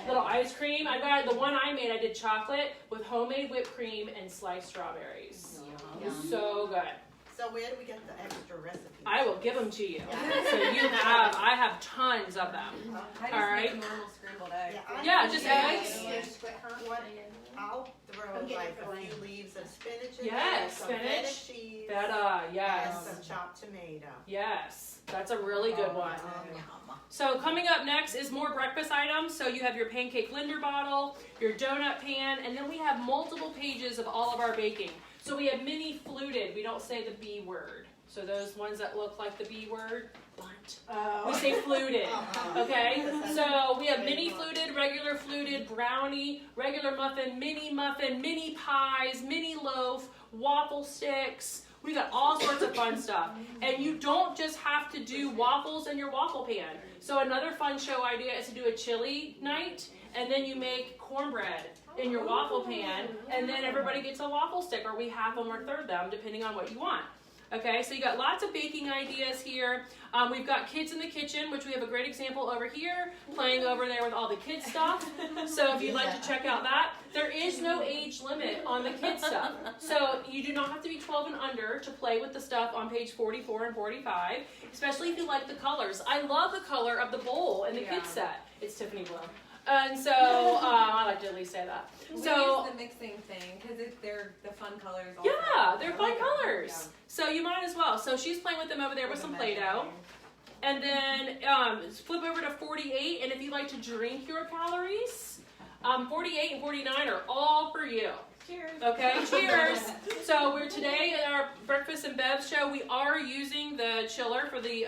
Little ice cream. The one I made, I did chocolate with homemade whipped cream and sliced strawberries. It was so good. So where do we get the extra recipes? I will give them to you. So I have tons of them. I All right. just make normal scrambled eggs. Yeah, just eggs. I'll throw like a few leaves of spinach in there, Yes, some spinach. feta cheese, Feta, yes. and some chopped tomato. Yes, that's a really good one. Yum. So coming up next is more breakfast items. So you have your pancake blender bottle, your donut pan, and then we have multiple pages of all of our baking. So we have mini fluted. We don't say the B word. So those ones that look like the B word, blunt. We say fluted, okay? So we have mini fluted, regular fluted, brownie, regular muffin, mini pies, mini loaf, waffle sticks. We got all sorts of fun stuff. And you don't just have to do waffles in your waffle pan. So another fun show idea is to do a chili night, and then you make cornbread in your waffle pan, and then everybody gets a waffle stick, or we half them or third them, depending on what you want. Okay, so you got lots of baking ideas here. We've got kids in the kitchen, which we have a great example over here, playing over there with all the kids stuff. So if you'd like to check out that, there is no age limit on the kids stuff. So you do not have to be 12 and under to play with the stuff on page 44 and 45, especially if you like the colors. I love the color of the bowl in the kids set. It's Tiffany blue. And so, I like to at least say that. We So use the mixing thing because they're the fun colors. Also. yeah, they're fun like colors. Yeah. So you might as well. So she's playing with them over there with some Play-Doh. And then flip over to 48, and if you like to drink your calories, 48 and 49 are all for you. Cheers. Okay, cheers. So we're today at our Breakfast and Bevs show. We are using the chiller for the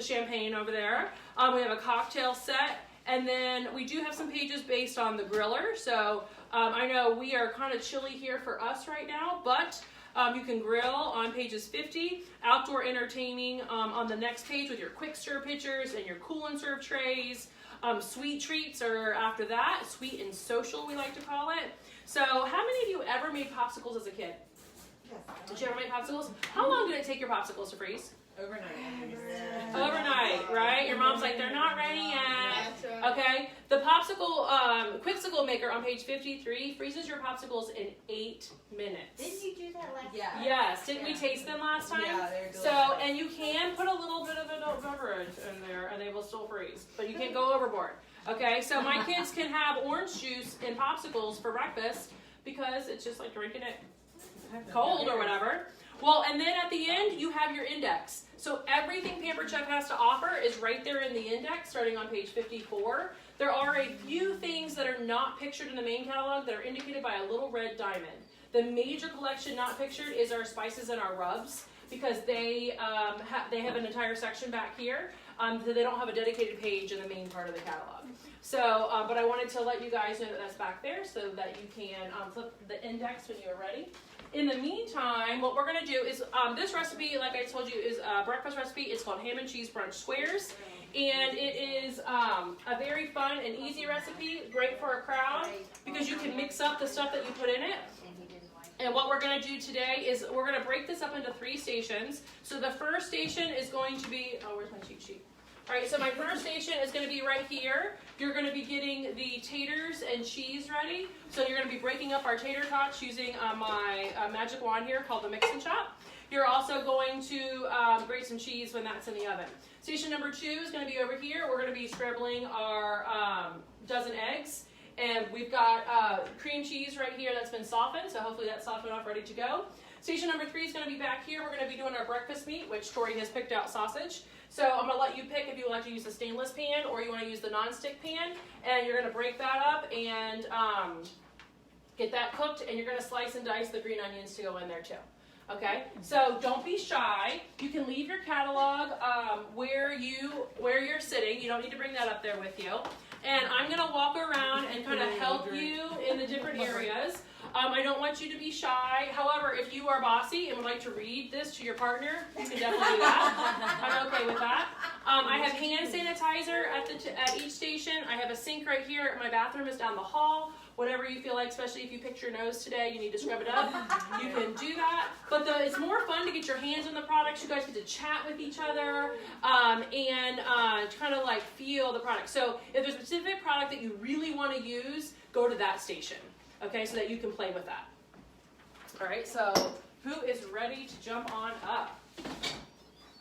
champagne over there. We have a cocktail set. And then we do have some pages based on the griller. So I know we are kind of chilly here for us right now, but you can grill on pages 50, outdoor entertaining on the next page with your quick stir pitchers and your cool and serve trays. Sweet treats are after that, sweet and social we like to call it. So how many of you ever made popsicles as a kid? Did you ever make popsicles? How long did it take your popsicles to freeze? Overnight, right? Your mom's like, they're not ready yet. Okay, the popsicle, Quicksicle maker on page 53 freezes your popsicles in 8 minutes. Didn't you do that last Yeah. time? Yes, didn't we taste them last time? Yeah, they're delicious. So, and you can put a little bit of adult beverage in there and they will still freeze, but you can't go overboard. Okay, so my kids can have orange juice in popsicles for breakfast because it's just like drinking it cold or whatever. Well, and then at the end, you have your index. So everything Pampered Chef has to offer is right there in the index, starting on page 54. There are a few things that are not pictured in the main catalog that are indicated by a little red diamond. The major collection not pictured is our spices and our rubs, because they have an entire section back here, so they don't have a dedicated page in the main part of the catalog. So, but I wanted to let you guys know that that's back there so that you can flip the index when you are ready. In the meantime, what we're going to do is, this recipe, like I told you, is a breakfast recipe. It's called Ham and Cheese Brunch Squares. And it is a very fun and easy recipe, great for a crowd, because you can mix up the stuff that you put in it. And what we're going to do today is we're going to break this up into 3 stations. So the first station is going to be, oh, where's my cheat sheet? All right, so my first station is going to be right here. You're going to be getting the taters and cheese ready. So you're going to be breaking up our tater tots using my magic wand here called the Mix and Chop. You're also going to grate some cheese when that's in the oven. Station number 2 is going to be over here. We're going to be scrambling our dozen eggs. And we've got cream cheese right here that's been softened. So hopefully that's softened enough, ready to go. Station number 3 is going to be back here. We're going to be doing our breakfast meat, which Tori has picked out sausage. So I'm going to let you pick if you would like to use the stainless pan or you want to use the non-stick pan. And you're going to break that up and get that cooked. And you're going to slice and dice the green onions to go in there too. Okay, so don't be shy. You can leave your catalog where you're sitting. You don't need to bring that up there with you. And I'm going to walk around and kind of help you in the different areas. I don't want you to be shy. However, if you are bossy and would like to read this to your partner, you can definitely do that. I'm okay with that. I have hand sanitizer at each station. I have a sink right here. My bathroom is down the hall. Whatever you feel like, especially if you picked your nose today, you need to scrub it up. You can do that. But it's more fun to get your hands on the products. You guys get to chat with each other and kind of like feel the product. So if there's a specific product that you really want to use, go to that station. Okay, so that you can play with that. All right, so who is ready to jump on up?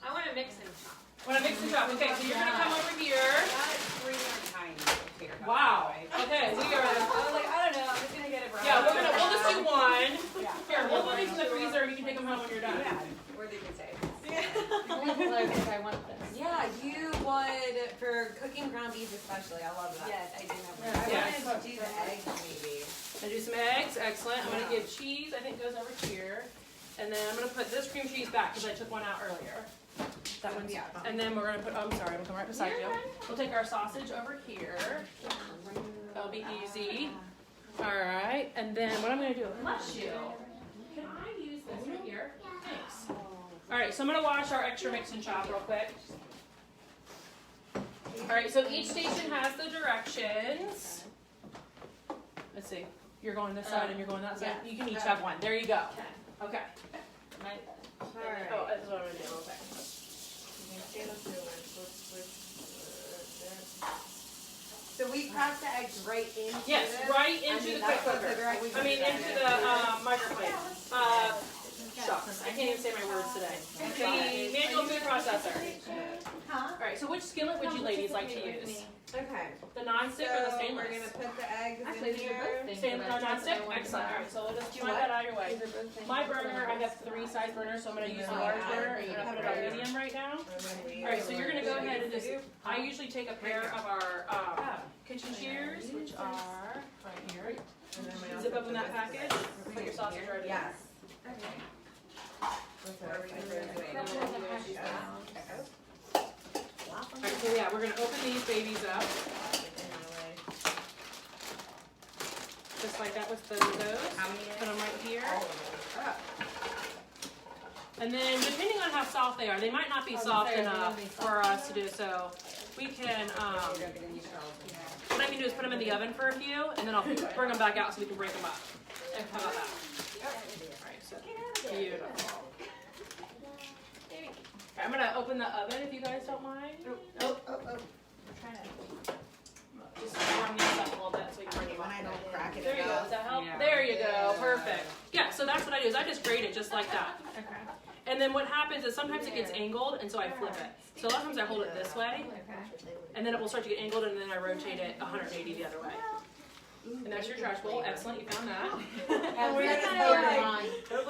I want to mix and chop. Want to mix and chop? Okay, so you're going to come over here. That's 3 more times. Wow. Okay, we are. I was like, I don't know. I'm just gonna get it right. Yeah, we'll just do one. Yeah. Here, we'll put these in the freezer. You can take them home when you're done. Yeah. Where did you say? I want this. Yeah, you would for cooking ground beef especially, I love that. Yes, I do have I one. Yeah. wanted to do the eggs maybe. I do some eggs, excellent. I'm gonna give cheese, I think goes over here. And then I'm gonna put this cream cheese back because I took one out earlier. That one's, Yeah. and then we're gonna put, oh, I'm sorry, I'm gonna come right beside you. We'll take our sausage over here. That'll be easy. All right, and then what I'm gonna do, bless you. Can I use this right here? Thanks. All right, so I'm gonna wash our extra mix and chop real quick. All right, so each station has the directions. Let's see, you're going this side and you're going that side. You can each have one. There you go. Okay. Alright. Oh, that's what I'm gonna do. Okay. So we crack the eggs right into Yes, this? right into the quick that's what cooker. the directions I mean, say. into the microwave. Shucks, I can't even say my words today. The manual food processor. Huh? All right, so which skillet would you ladies like to use? Okay. The non-stick or the So stainless? we're gonna put the eggs Actually, in these are both here. things. Stainless, non-stick? Excellent. All right, so we'll just find that out your way. My burner, I have 3 size burners, so I'm gonna use the large burner and I'm gonna put it on medium right now. All right, so you're gonna go ahead and just, I usually take a pair of our kitchen shears, which are right here. Zip up in that package, put your sausage right in. Yes. Alright, so yeah, we're gonna open these babies up, just like that with those. Put them right here. And then depending on how soft they are, they might not be soft enough for us to do so. We can, what I can do is put them in the oven for a few, and then I'll bring them back out so we can break them up. How about that? Alright, so beautiful. I'm gonna open the oven if you guys don't mind. Oh. Just warm these up a little bit so we can bring them When up. I don't crack it There you go, enough. does that help? Yeah. There you go, perfect. Yeah, so that's what I do, is I just grate it just like that. And then what happens is sometimes it gets angled, and so I flip it. So a lot of times I hold it this way, and then it will start to get angled, and then I rotate it 180 the other way. And that's your trash bowl, excellent, you found that. Hopefully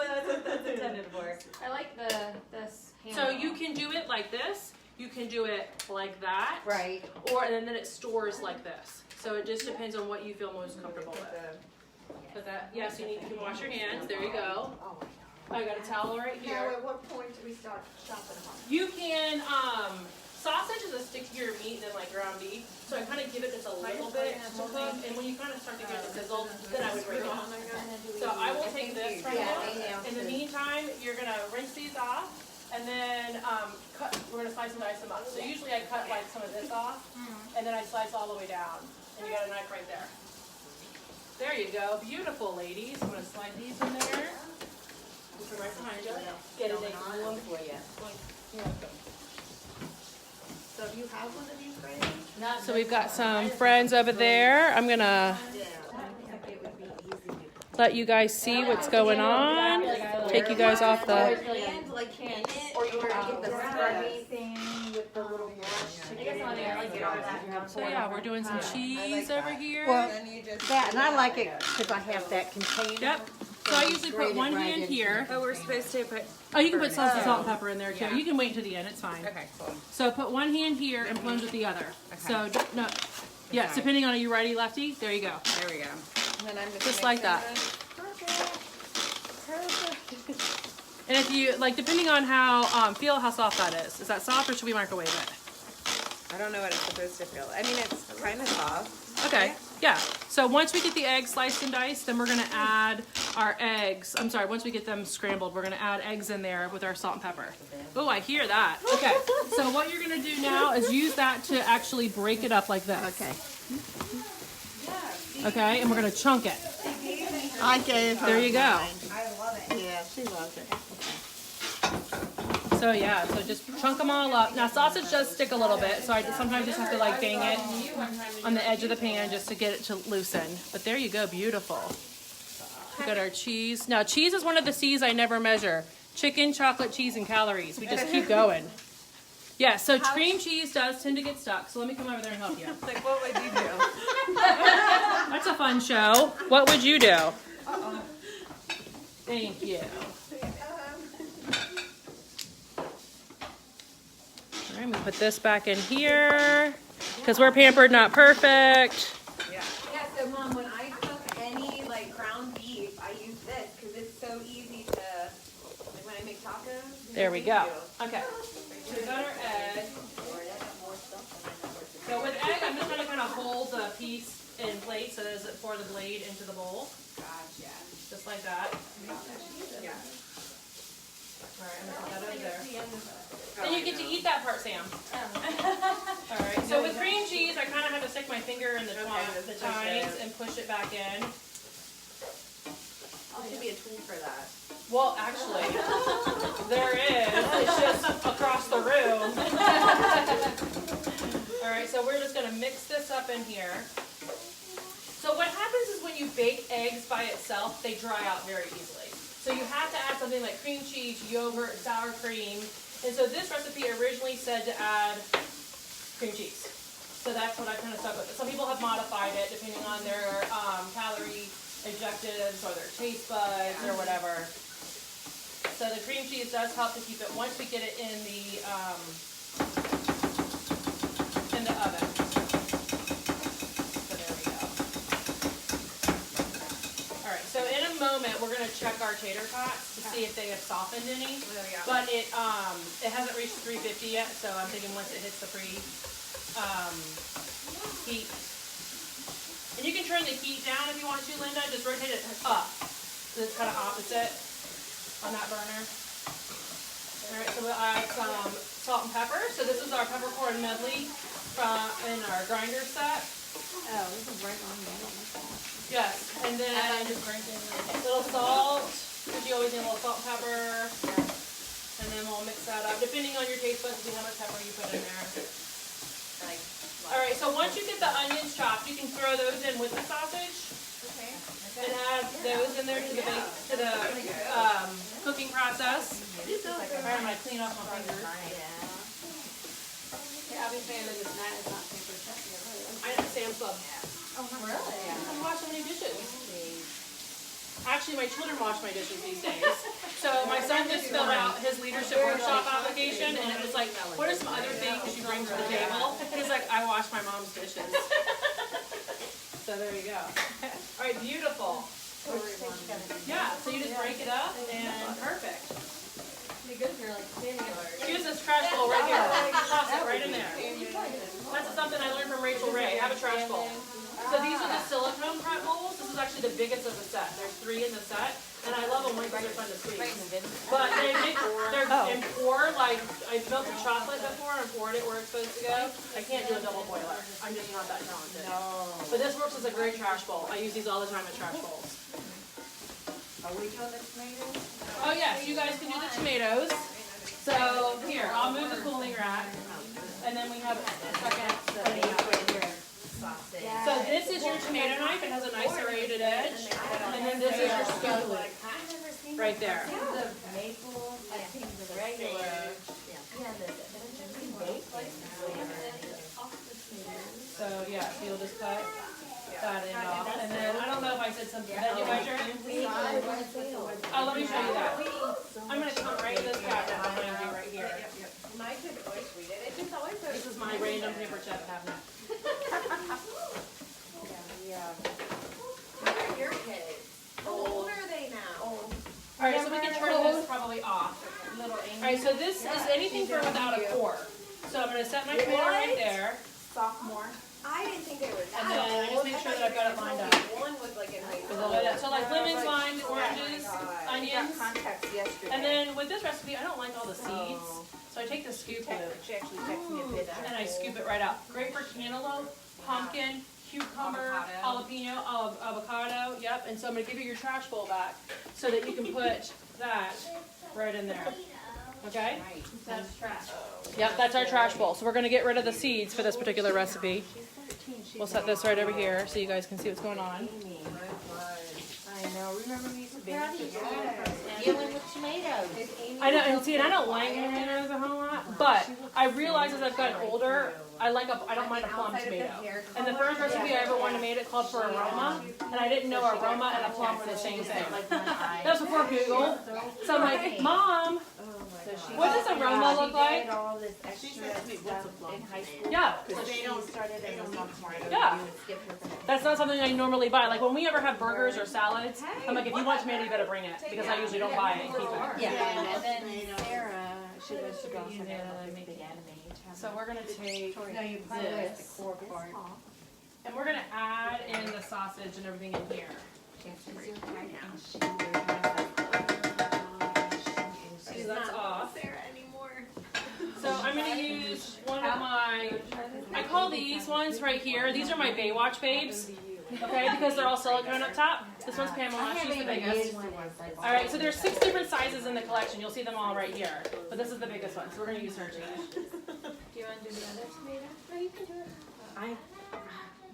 that's what that's intended for. I like this So you can do it like this, you can do it like that. Right. Or, and then it stores like this. So it just depends on what you feel most comfortable with. Put that, yes, you can wash your hands, there you go. I got a towel right Now, here. at what point do we start chopping them up? You can, sausage is a stickier meat than like ground beef, so I kind of give it just a little bit to cook, and when you kind of start to get the sizzle, then I would break it off. So I will take this from you. In the meantime, you're gonna rinse these off, and then we're gonna slice and dice them up. So usually I cut like some of this off, and then I slice all the way down, and you got a knife right there. There you go, beautiful ladies. I'm gonna slide these in there. Put right behind you. Get it in one for you. You're welcome. So do you have one of these ready? So we've got some friends over there. I'm gonna let you guys see what's going on. Take you guys off the. And like in it, or you were to get the scrubby thing with the little brush. So yeah, we're doing some cheese over here. Then you just. That, and I like it because I have that container. Yep. So I usually put one hand here. Oh, we're supposed to put. Oh, you can put some salt and pepper in there too. Yeah. You can wait until the end. It's fine. Okay, cool. So put one hand here and plunge with the other. So no. Yes, depending on are you righty lefty. There you go. There we go. And then I'm Just like that. And if you like, depending on how feel how soft that is. Is that soft or should we microwave it? I don't know what it's supposed to feel. I mean, it's kind of soft. Okay. Yeah. So once we get the eggs sliced and diced, then we're gonna add our eggs. I'm sorry. Once we get them scrambled, we're gonna add eggs in there with our salt and pepper. Oh, I hear that. Okay. So what you're gonna do now is use that to actually break it up like this. Okay. Okay. And we're gonna chunk it. I gave her. There you go. I love it. Yeah, she loves it. So yeah, so just chunk them all up. Now sausage does stick a little bit, so I sometimes just have to like bang it on the edge of the pan just to get it to loosen. But there you go, beautiful. We got our cheese. Now cheese is one of the C's I never measure. Chicken, chocolate, cheese, and calories. We just keep going. Yeah, so cream cheese does tend to get stuck, so let me come over there and help you. Like, what would you do? That's a fun show. What would you do? Thank you. right, we put this back in here because we're pampered, not perfect. Yeah, so Mom, when I cook any like ground beef, I use this because it's so easy to, like when I make tacos. There we go. Okay. So we got our egg. So with egg, I'm just going to kind of hold the piece in place so as it pour the blade into the bowl. Gotcha. Just like that. Yeah. All right, I'm going to put that over there. Then you get to eat that part, Sam. All right, so with cream cheese, I kind of have to stick my finger in the tines and push it back in. There should be a tool for that. Well, actually, there is. It's just across the room. All right, so we're just going to mix this up in here. So what happens is when you bake eggs by itself, they dry out very easily. So you have to add something like cream cheese, yogurt, sour cream. And so this recipe originally said to add cream cheese. So that's what I kind of stuck with. Some people have modified it depending on their calorie objectives or their taste buds or whatever. So the cream cheese does help to keep it once we get it in the oven. So there we go. All right. So in a moment we're going to check our tater tots to see if they have softened any. But it hasn't reached 350 yet. So I'm thinking once it hits the heat. And you can turn the heat down if you want to, Linda. Just rotate it up. So it's kind of opposite on that burner. All right, so we'll add some salt and pepper. So this is our peppercorn medley in our grinder set. Oh, this is right on there. Yes, and then a little salt, because you always need a little salt and pepper. And then we'll mix that up, depending on your taste buds, see how much pepper you put in there. All right, so once you get the onions chopped, you can throw those in with the sausage. Okay. And add those in there to the cooking process. All right, I'm going to clean off my fingers. Yeah, I've been saying that it's not paper cut. I know Sam's Club. Oh, really? I wash so many dishes. Actually, my children wash my dishes these days. So my son just filled out his leadership workshop application, and it was like, what are some other things you bring to the table? He's like, I wash my mom's dishes. So there you go. All right, beautiful. Yeah, so you just break it up, and perfect. Use this trash bowl right here. Toss it right in there. That's something I learned from Rachel Ray. Have a trash bowl. So these are the silicone prep bowls. This is actually the biggest of the set. There's 3 in the set, and I love them when they're fun to squeeze. But they're and pour, like I melted chocolate before and poured it where it's supposed to go. I can't do a double boiler. I'm just not that talented. No. But this works as a great trash bowl. I use these all the time as trash bowls. Are we doing the tomatoes? Oh yes, you guys can do the tomatoes. So here, I'll move the cooling rack, and then we have a second. So this is your tomato knife. It has a nice serrated edge, and then this is your scoop right there. The maple, I think the regular. So yeah, so you'll just cut that end off, and then I don't know if I said something. Then you measure. Oh, let me show you that. I'm gonna come right to this cabinet behind you right here. My kids always read it. It just always This is my random paper chef cabinet. What are your kids? How old are they now? All right, so we can turn this probably off. All right, so this is anything for without a core. So I'm gonna set my tomato right there. Sophomore. I didn't think they were that And then I just make sure that I've got it lined up. One was like in high school. So like lemons, limes, oranges, onions. Contacts yesterday. And then with this recipe, I don't like all the seeds. So I take the scoop She actually texted me a picture. and I scoop it right out. Great for cantaloupe, pumpkin, cucumber, jalapeno, avocado. Yep. And so I'm going to give you your trash bowl back so that you can put that right in there. Okay? That's trash. Yep, that's our trash bowl. So we're going to get rid of the seeds for this particular recipe. We'll set this right over here so you guys can see what's going on. I know. Remember me used to be Dealing with tomatoes. I know, and see, and I don't like tomatoes a whole lot, but I realize as I've gotten older, I don't mind a plum tomato. And the first recipe I ever wanted to make it called for aroma, and I didn't know aroma and a plum were the same thing. That was before Google. So I'm like, Mom, what is aroma look like? All this She extra said to me, what's a stuff flop in high tomato? school. Yeah. Because She they don't, started they as a don't eat sophomore. tomatoes. Yeah. You would skip her for that. That's not something I normally buy. Like when we ever have burgers or salads, I'm like, if you want tomato, you better bring it because I usually don't buy it and keep it. Yeah, Yeah. and then Tomato. Sarah, she goes to go Yeah, make make big anime. So we're gonna take No, you this, the core part. and we're gonna add in the sausage and everything in here. So that's off. Sarah anymore. So I'm gonna use one of my, I call these ones right here, these are my Baywatch babes, okay, because they're all silicone up top. This one's Pamela, she's the biggest. All right, so there's 6 different sizes in the collection. You'll see them all right here, but this is the biggest one, so we're gonna use her today. Do you want to do the other tomato? No, you can do it.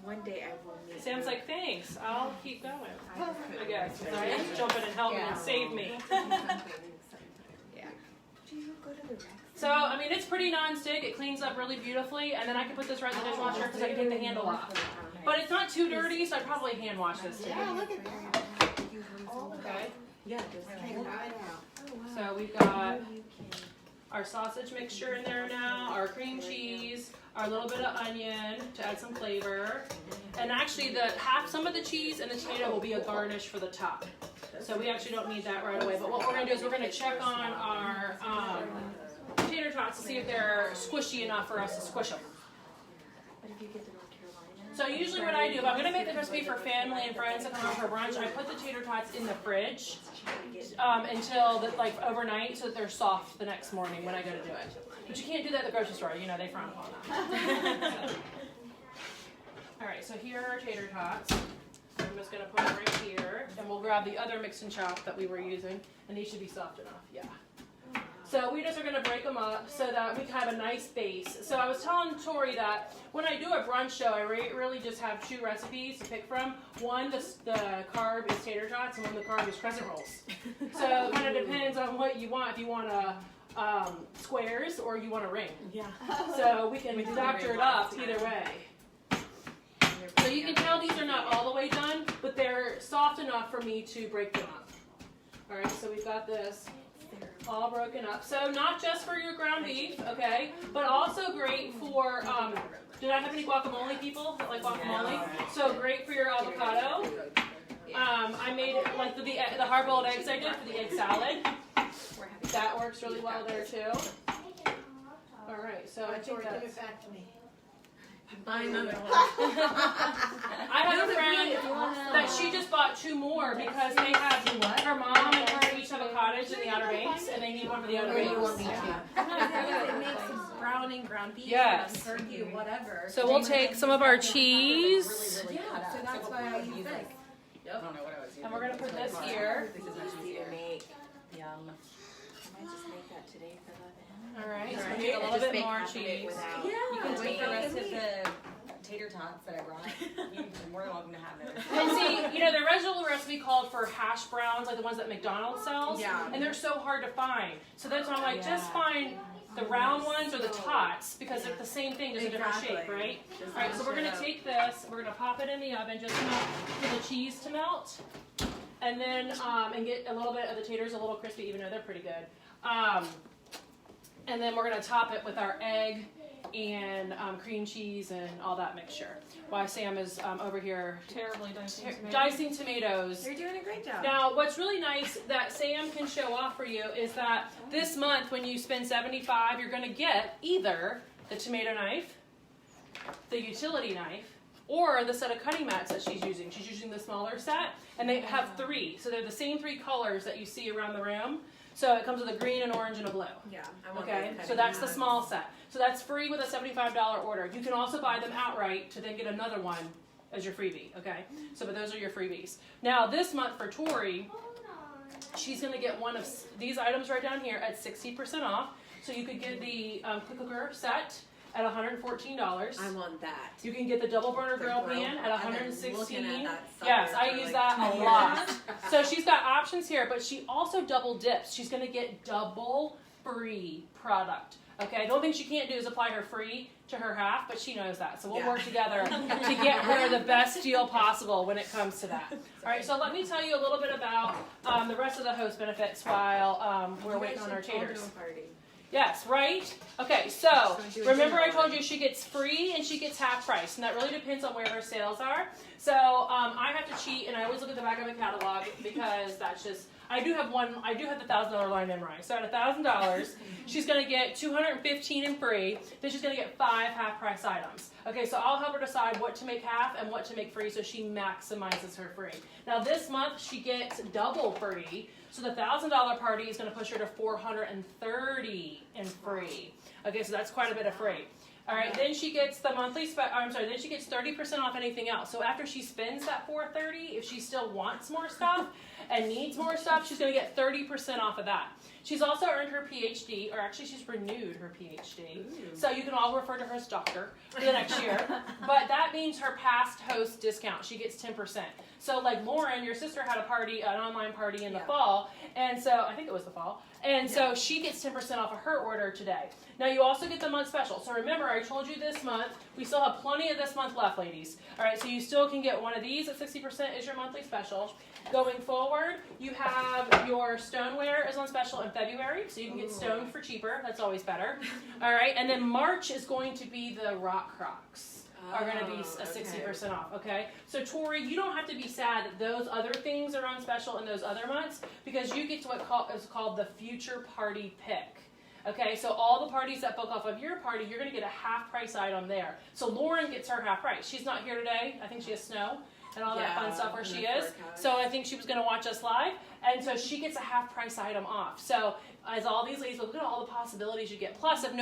One day I will meet. Sam's like, thanks, I'll keep going, I guess, right? Jump in and help me and save me. Do you go to the rec? So, I mean, it's pretty non-stick. It cleans up really beautifully, and then I can put this right in the dishwasher because I can take the handle off. But it's not too dirty, so I'd probably hand wash this too. Yeah, look at that. Okay. Yeah, Came right out. So we've got our sausage mixture in there now, our cream cheese, our little bit of onion to add some flavor, and actually some of the cheese and the tomato will be a garnish for the top. So we actually don't need that right away. But what we're gonna do is we're gonna check on our tater tots to see if they're squishy enough for us to squish them. But if you get to North Carolina. So usually what I do, if I'm gonna make the recipe for family and friends that come over for brunch, I put the tater tots in the fridge until like overnight so that they're soft the next morning when I go to do it. But you can't do that at the grocery store, you know, they frown upon that. All right, so here are our tater tots. I'm just gonna put them right here, and we'll grab the other mix and chop that we were using, and these should be soft enough, yeah. So we just are gonna break them up so that we can have a nice base. So I was telling Tori that when I do a brunch show, I really just have 2 recipes to pick from. One, the carb is tater tots, and one, the carb is crescent rolls. So it kind of depends on what you want. If you want squares or you want a ring. Yeah. So we can doctor it up either way. So you can tell these are not all the way done, but they're soft enough for me to break them up. All right, so we've got this all broken up. So not just for your ground beef, okay, but also great for, did I have any guacamole people that like guacamole? So great for your avocado. I made it like the hard-boiled eggs I did for the egg salad. That works really well there too. All right, so I think Give that's... it back to me. I have a friend that she just bought 2 more because they have, her mom and her each have a cottage in the Outer Banks and they need one for the Outer Banks. It makes browning, ground beef, Yes. turkey, whatever. So we'll take some of our cheese Yeah, so that's why I use this. I don't know what I was using. and we're going to put this here. This is much easier. Yum. I might just make that today for the All right, so we need a little bit more cheese. You can take the rest of the tater tots that I brought. You're more than welcome to have those. And see, you know, the original recipe called for hash browns, like the ones that McDonald's sells, and they're so hard to find. So that's why I'm like, just find the round ones or the tots because they're the same thing, just a different shape, right? All right, so we're gonna take this, we're gonna pop it in the oven just enough for the cheese to melt, and then and get a little bit of the taters a little crispy, even though they're pretty good. And then we're gonna top it with our egg and cream cheese and all that mixture. While Sam is over here Terribly dicing tomatoes. You're doing a great job. Now, what's really nice that Sam can show off for you is that this month, when you spend $75, you're going to get either the tomato knife, the utility knife, or the set of cutting mats that she's using. She's using the smaller set, and they have 3. So they're the same 3 colors that you see around the room. So it comes with a green, an orange, and a blue. Yeah, I want Okay, those so that's the small set. So that's free with a $75 order. You can also buy them outright to then get another one as your freebie, okay? So, but those are your freebies. Now, this month for Tori, she's going to get one of these items right down here at 60% off. So you could get the quick cooker set at $114. I want that. You can get the double burner grill grill. pan at I've been $116. looking at that Yes, sucker I for use like that 2 a lot. So she's got options here, but she also double dips. She's going to get double free product. Okay, the only thing she can't do is apply her free to her half, but she knows that. So we'll work together to get her the best deal possible when it comes to that. All right, so let me tell you a little bit about the rest of the host benefits while we're waiting on our taters. Yes, right? Okay, so remember I told you she gets free and she gets half price, and that really depends on where her sales are. So I have to cheat, and I always look at the back of a catalog because that's just, I do have the $1,000 line memorized. So at $1,000, she's going to get $215 in free. Then she's going to get 5 half-price items. Okay, so I'll help her decide what to make half and what to make free so she maximizes her free. Now this month she gets double free. So the $1,000 party is going to push her to $430 in free. Okay, so that's quite a bit of free. All right, then she gets the then she gets 30% off anything else. So after she spends that $430, if she still wants more stuff and needs more stuff, she's going to get 30% off of that. She's also earned her PhD, or actually she's renewed her PhD. Ooh. So you can all refer to her as doctor for the next year. But that means her past host discount. She gets 10%. So like Lauren, your sister had a party, an online party in the fall, and so I think it was the fall, and so she gets 10% off of her order today. Now you also get the month special. So remember, I told you this month, we still have plenty of this month left, ladies. All right, so you still can get one of these at 60% is your monthly special. Going forward, you have your stoneware is on special in February, so you can get stoned for cheaper. That's always better. All right, and then March is going to be the Rock Crocs. Are going to be a 60% off, okay? So Tori, you don't have to be sad that those other things are on special in those other months because you get to what is called the Future Party Pick. Okay, so all the parties that book off of your party, you're going to get a half price item there. So Lauren gets her half price. She's not here today. I think she has snow and all that fun stuff where she is. So I think she was going to watch us live. And so she gets a half price item off. So as all these ladies, look at all the possibilities you get. Plus, if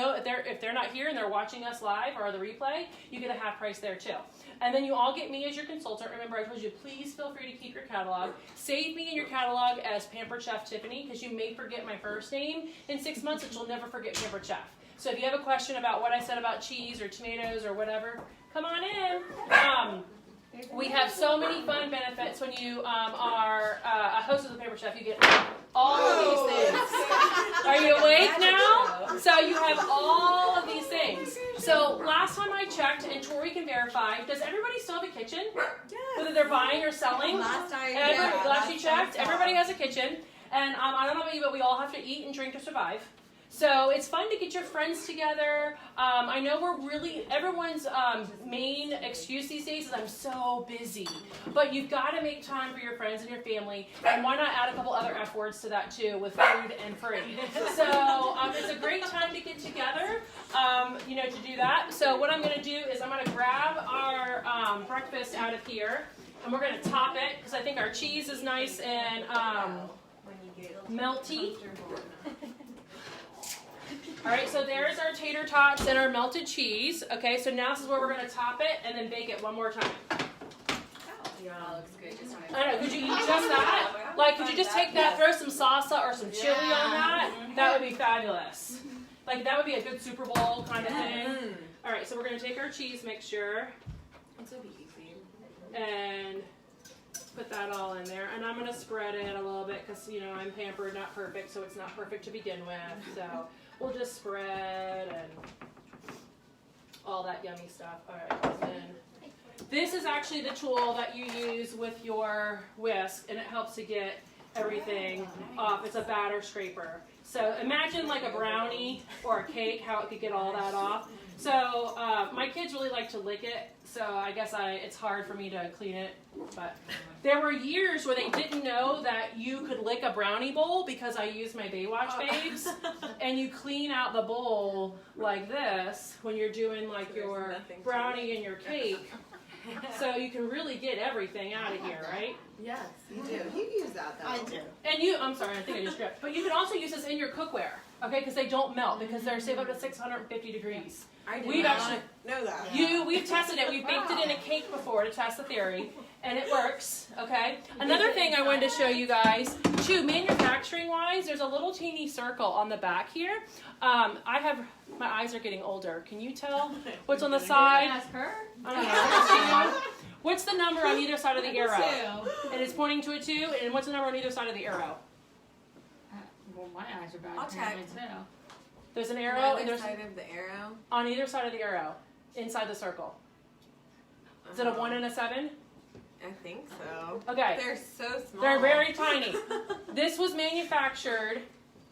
they're not here and they're watching us live or the replay, you get a half price there too. And then you all get me as your consultant. Remember, I told you, please feel free to keep your catalog. Save me in your catalog as Pampered Chef Tiffany, because you may forget my first name in 6 months, but you'll never forget Pampered Chef. So if you have a question about what I said about cheese or tomatoes or whatever, come on in. We have so many fun benefits when you are a host of the Pampered Chef. You get all of these things. Are you awake now? So you have all of these things. So last time I checked, and Tori can verify, does everybody still have a kitchen? Whether they're buying or selling? Last you checked, everybody has a kitchen. And I don't know about you, but we all have to eat and drink to survive. So it's fun to get your friends together. I know everyone's main excuse these days is I'm so busy. But you've got to make time for your friends and your family. And why not add a couple other F words to that too with food and free. So it's a great time to get together, to do that. So what I'm going to do is I'm going to grab our breakfast out of here. And we're going to top it because I think our cheese is nice and melty. All right, so there's our tater tots and our melted cheese. Okay, so now this is where we're going to top it and then bake it one more time. Yeah, that looks good. I know, could you eat just that? Like, could you just take that, throw some salsa or some chili on that? That would be fabulous. Like, that would be a good Super Bowl kind of thing. All right, so we're going to take our cheese mixture. It's so easy. And put that all in there. And I'm going to spread it a little bit because, I'm pampered, not perfect, so it's not perfect to begin with. So we'll just spread and all that yummy stuff. All right, and then this is actually the tool that you use with your whisk, and it helps to get everything off. It's a batter scraper. So imagine like a brownie or a cake, how it could get all that off. So my kids really like to lick it, so I guess it's hard for me to clean it. But there were years where they didn't know that you could lick a brownie bowl because I used my Baywatch babes, and you clean out the bowl like this when you're doing like your brownie and your cake. So you can really get everything out of here, right? Yes, you do. You use that though. I do. And I'm sorry, I think I just dripped. But you can also use this in your cookware, okay? Because they don't melt because they're safe up to 650 degrees. We've actually know that. We've tested it. We've baked it in a cake before to test the theory, and it works. Okay. Another thing I wanted to show you guys too, manufacturing wise, there's a little teeny circle on the back here. My eyes are getting older. Can you tell what's on the side? Ask her. I don't know. What's the number on either side of the arrow? And it's pointing to a 2. And what's the number on either side of the arrow? Well, my eyes are bad. I'll check. There's an arrow, and there's side of the arrow. on either side of the arrow, inside the circle. Is it a 1 and a 7? I think so. Okay. They're so small. They're very tiny. This was manufactured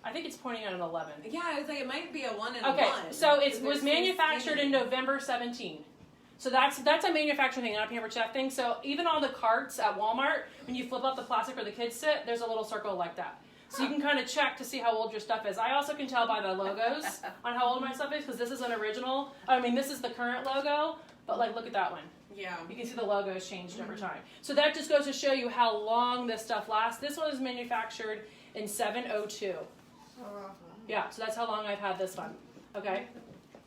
I think it's pointing at an 11. Yeah, I was like, it might be a 1 and a 1. Okay, so it 'cause was they're so manufactured in skinny. November 17. So that's a manufacturing thing, not a Pampered Chef thing. So even on the carts at Walmart, when you flip up the plastic where the kids sit, there's a little circle like that. So you can kind of check to see how old your stuff is. I also can tell by the logos on how old my stuff is, because this is an original. I mean, this is the current logo, but like, look at that one. Yeah. You can see the logos changed over time. So that just goes to show you how long this stuff lasts. This one was manufactured in 702. Yeah, so that's how long I've had this one. Okay.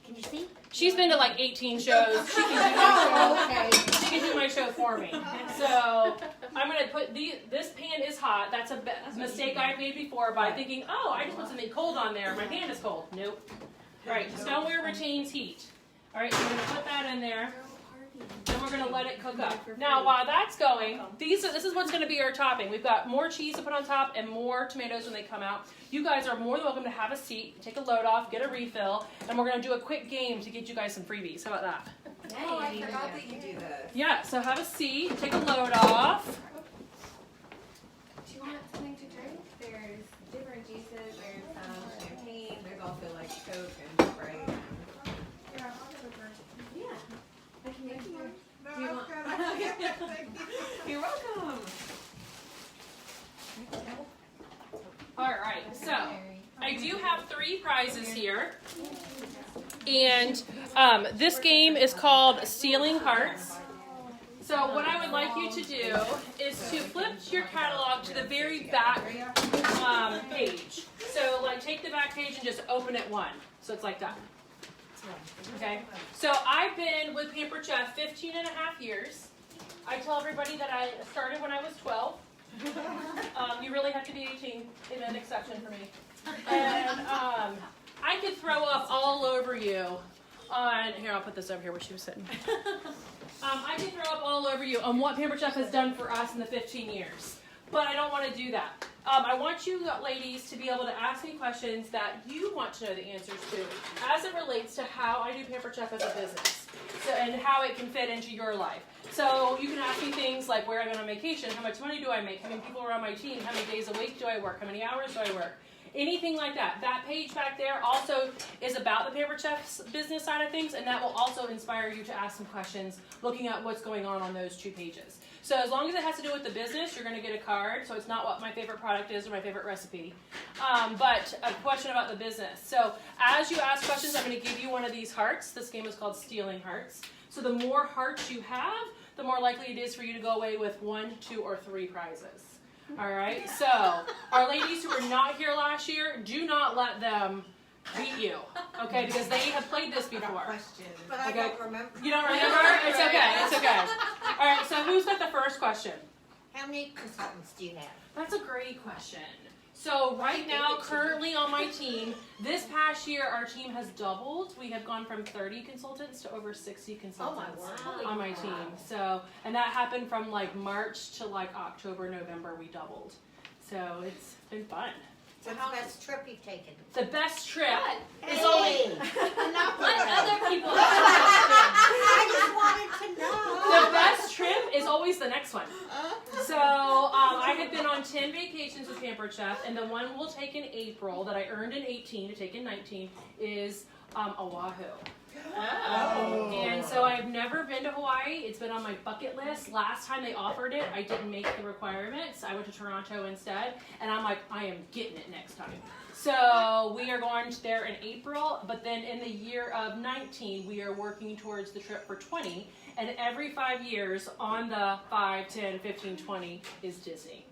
Can you see? She's been to like 18 shows. She can do my show. She can do my show for me. So I'm gonna put this pan is hot. That's a mistake I made before by thinking, oh, I just put something cold on there. My pan is cold. Nope. All right, stoneware retains heat. All right, so I'm gonna put that in there. Then we're gonna let it cook up. Now, while that's going, this is what's gonna be our topping. We've got more cheese to put on top and more tomatoes when they come out. You guys are more than welcome to have a seat, take a load off, get a refill, and we're gonna do a quick game to get you guys some freebies. How about that? Oh, I forgot that you do this. Yeah, so have a seat, take a load off. Do you want something to drink? There's different juices. There's champagne. There's also like Coke and Sprite. Yeah. I can make you. No, Do you I'm want- good. I'm good. Thank you. You're welcome. All right, so I do have 3 prizes here. And this game is called Stealing Hearts. So what I would like you to do is to flip your catalog to the very back page. So like take the back page and just open it 1. So it's like that. Okay. So I've been with Pampered Chef 15 and a half years. I tell everybody that I started when I was 12. You really have to be 18 in an exception for me. And I could throw up all over you on, here, I'll put this over here where she was sitting. I could throw up all over you on what Pampered Chef has done for us in the 15 years. But I don't want to do that. I want you ladies to be able to ask me questions that you want to know the answers to as it relates to how I do Pampered Chef as a business, and how it can fit into your life. So you can ask me things like where I go on vacation, how much money do I make, how many people are on my team, how many days a week do I work, how many hours do I work, anything like that. That page back there also is about the Pampered Chef's business side of things, and that will also inspire you to ask some questions looking at what's going on those 2 pages. So as long as it has to do with the business, you're going to get a card. So it's not what my favorite product is or my favorite recipe, but a question about the business. So as you ask questions, I'm going to give you one of these hearts. This game is called Stealing Hearts. So the more hearts you have, the more likely it is for you to go away with 1, 2, or 3 prizes. All right. So our ladies who were not here last year, do not let them beat you, okay? Because they have played this before. Question. But I Okay. don't remember. You don't remember? It's okay. It's okay. All right. So who's got the first question? How many consultants do you have? That's a great question. So right now, currently on my team, this past year, our team has doubled. We have gone from 30 consultants to over 60 consultants on my team. So, and that happened from like March to like October, November, we doubled. So it's been fun. What's the best trip you've taken? The best trip is Hey! only, Not Let other people I just wanted to know. the best trip is always the next one. So I have been on 10 vacations with Pampered Chef, and the one we'll take in April that I earned in 18 to take in 19 is Oahu. Oh. And so I've never been to Hawaii. It's been on my bucket list. Last time they offered it, I didn't make the requirements. I went to Toronto instead, and I'm like, I am getting it next time. So we are going there in April, but then in the year of 19, we are working towards the trip for 20, and every 5 years on the 5, 10, 15, 20 is Disney.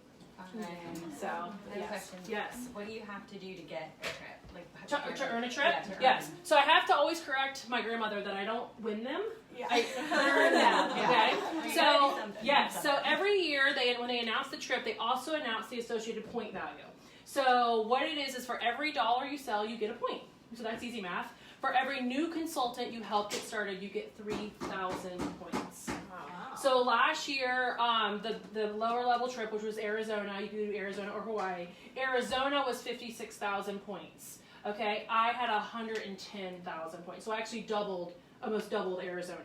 So, yes. Question. Yes. What do you have to do to get a trip? Like To earn a trip? Yeah, to earn Yes. them. So I have to always correct my grandmother that I don't win them. Yeah. I earn them. Okay. You gotta So do something. yes. So every year when they announce the trip, they also announce the associated point value. So what it is for every $1 you sell, you get a point. So that's easy math. For every new consultant you help get started, you get 3,000 points. So last year, the lower level trip, which was Arizona, you could do Arizona or Hawaii. Arizona was 56,000 points. Okay, I had 110,000 points. So I actually almost doubled Arizona.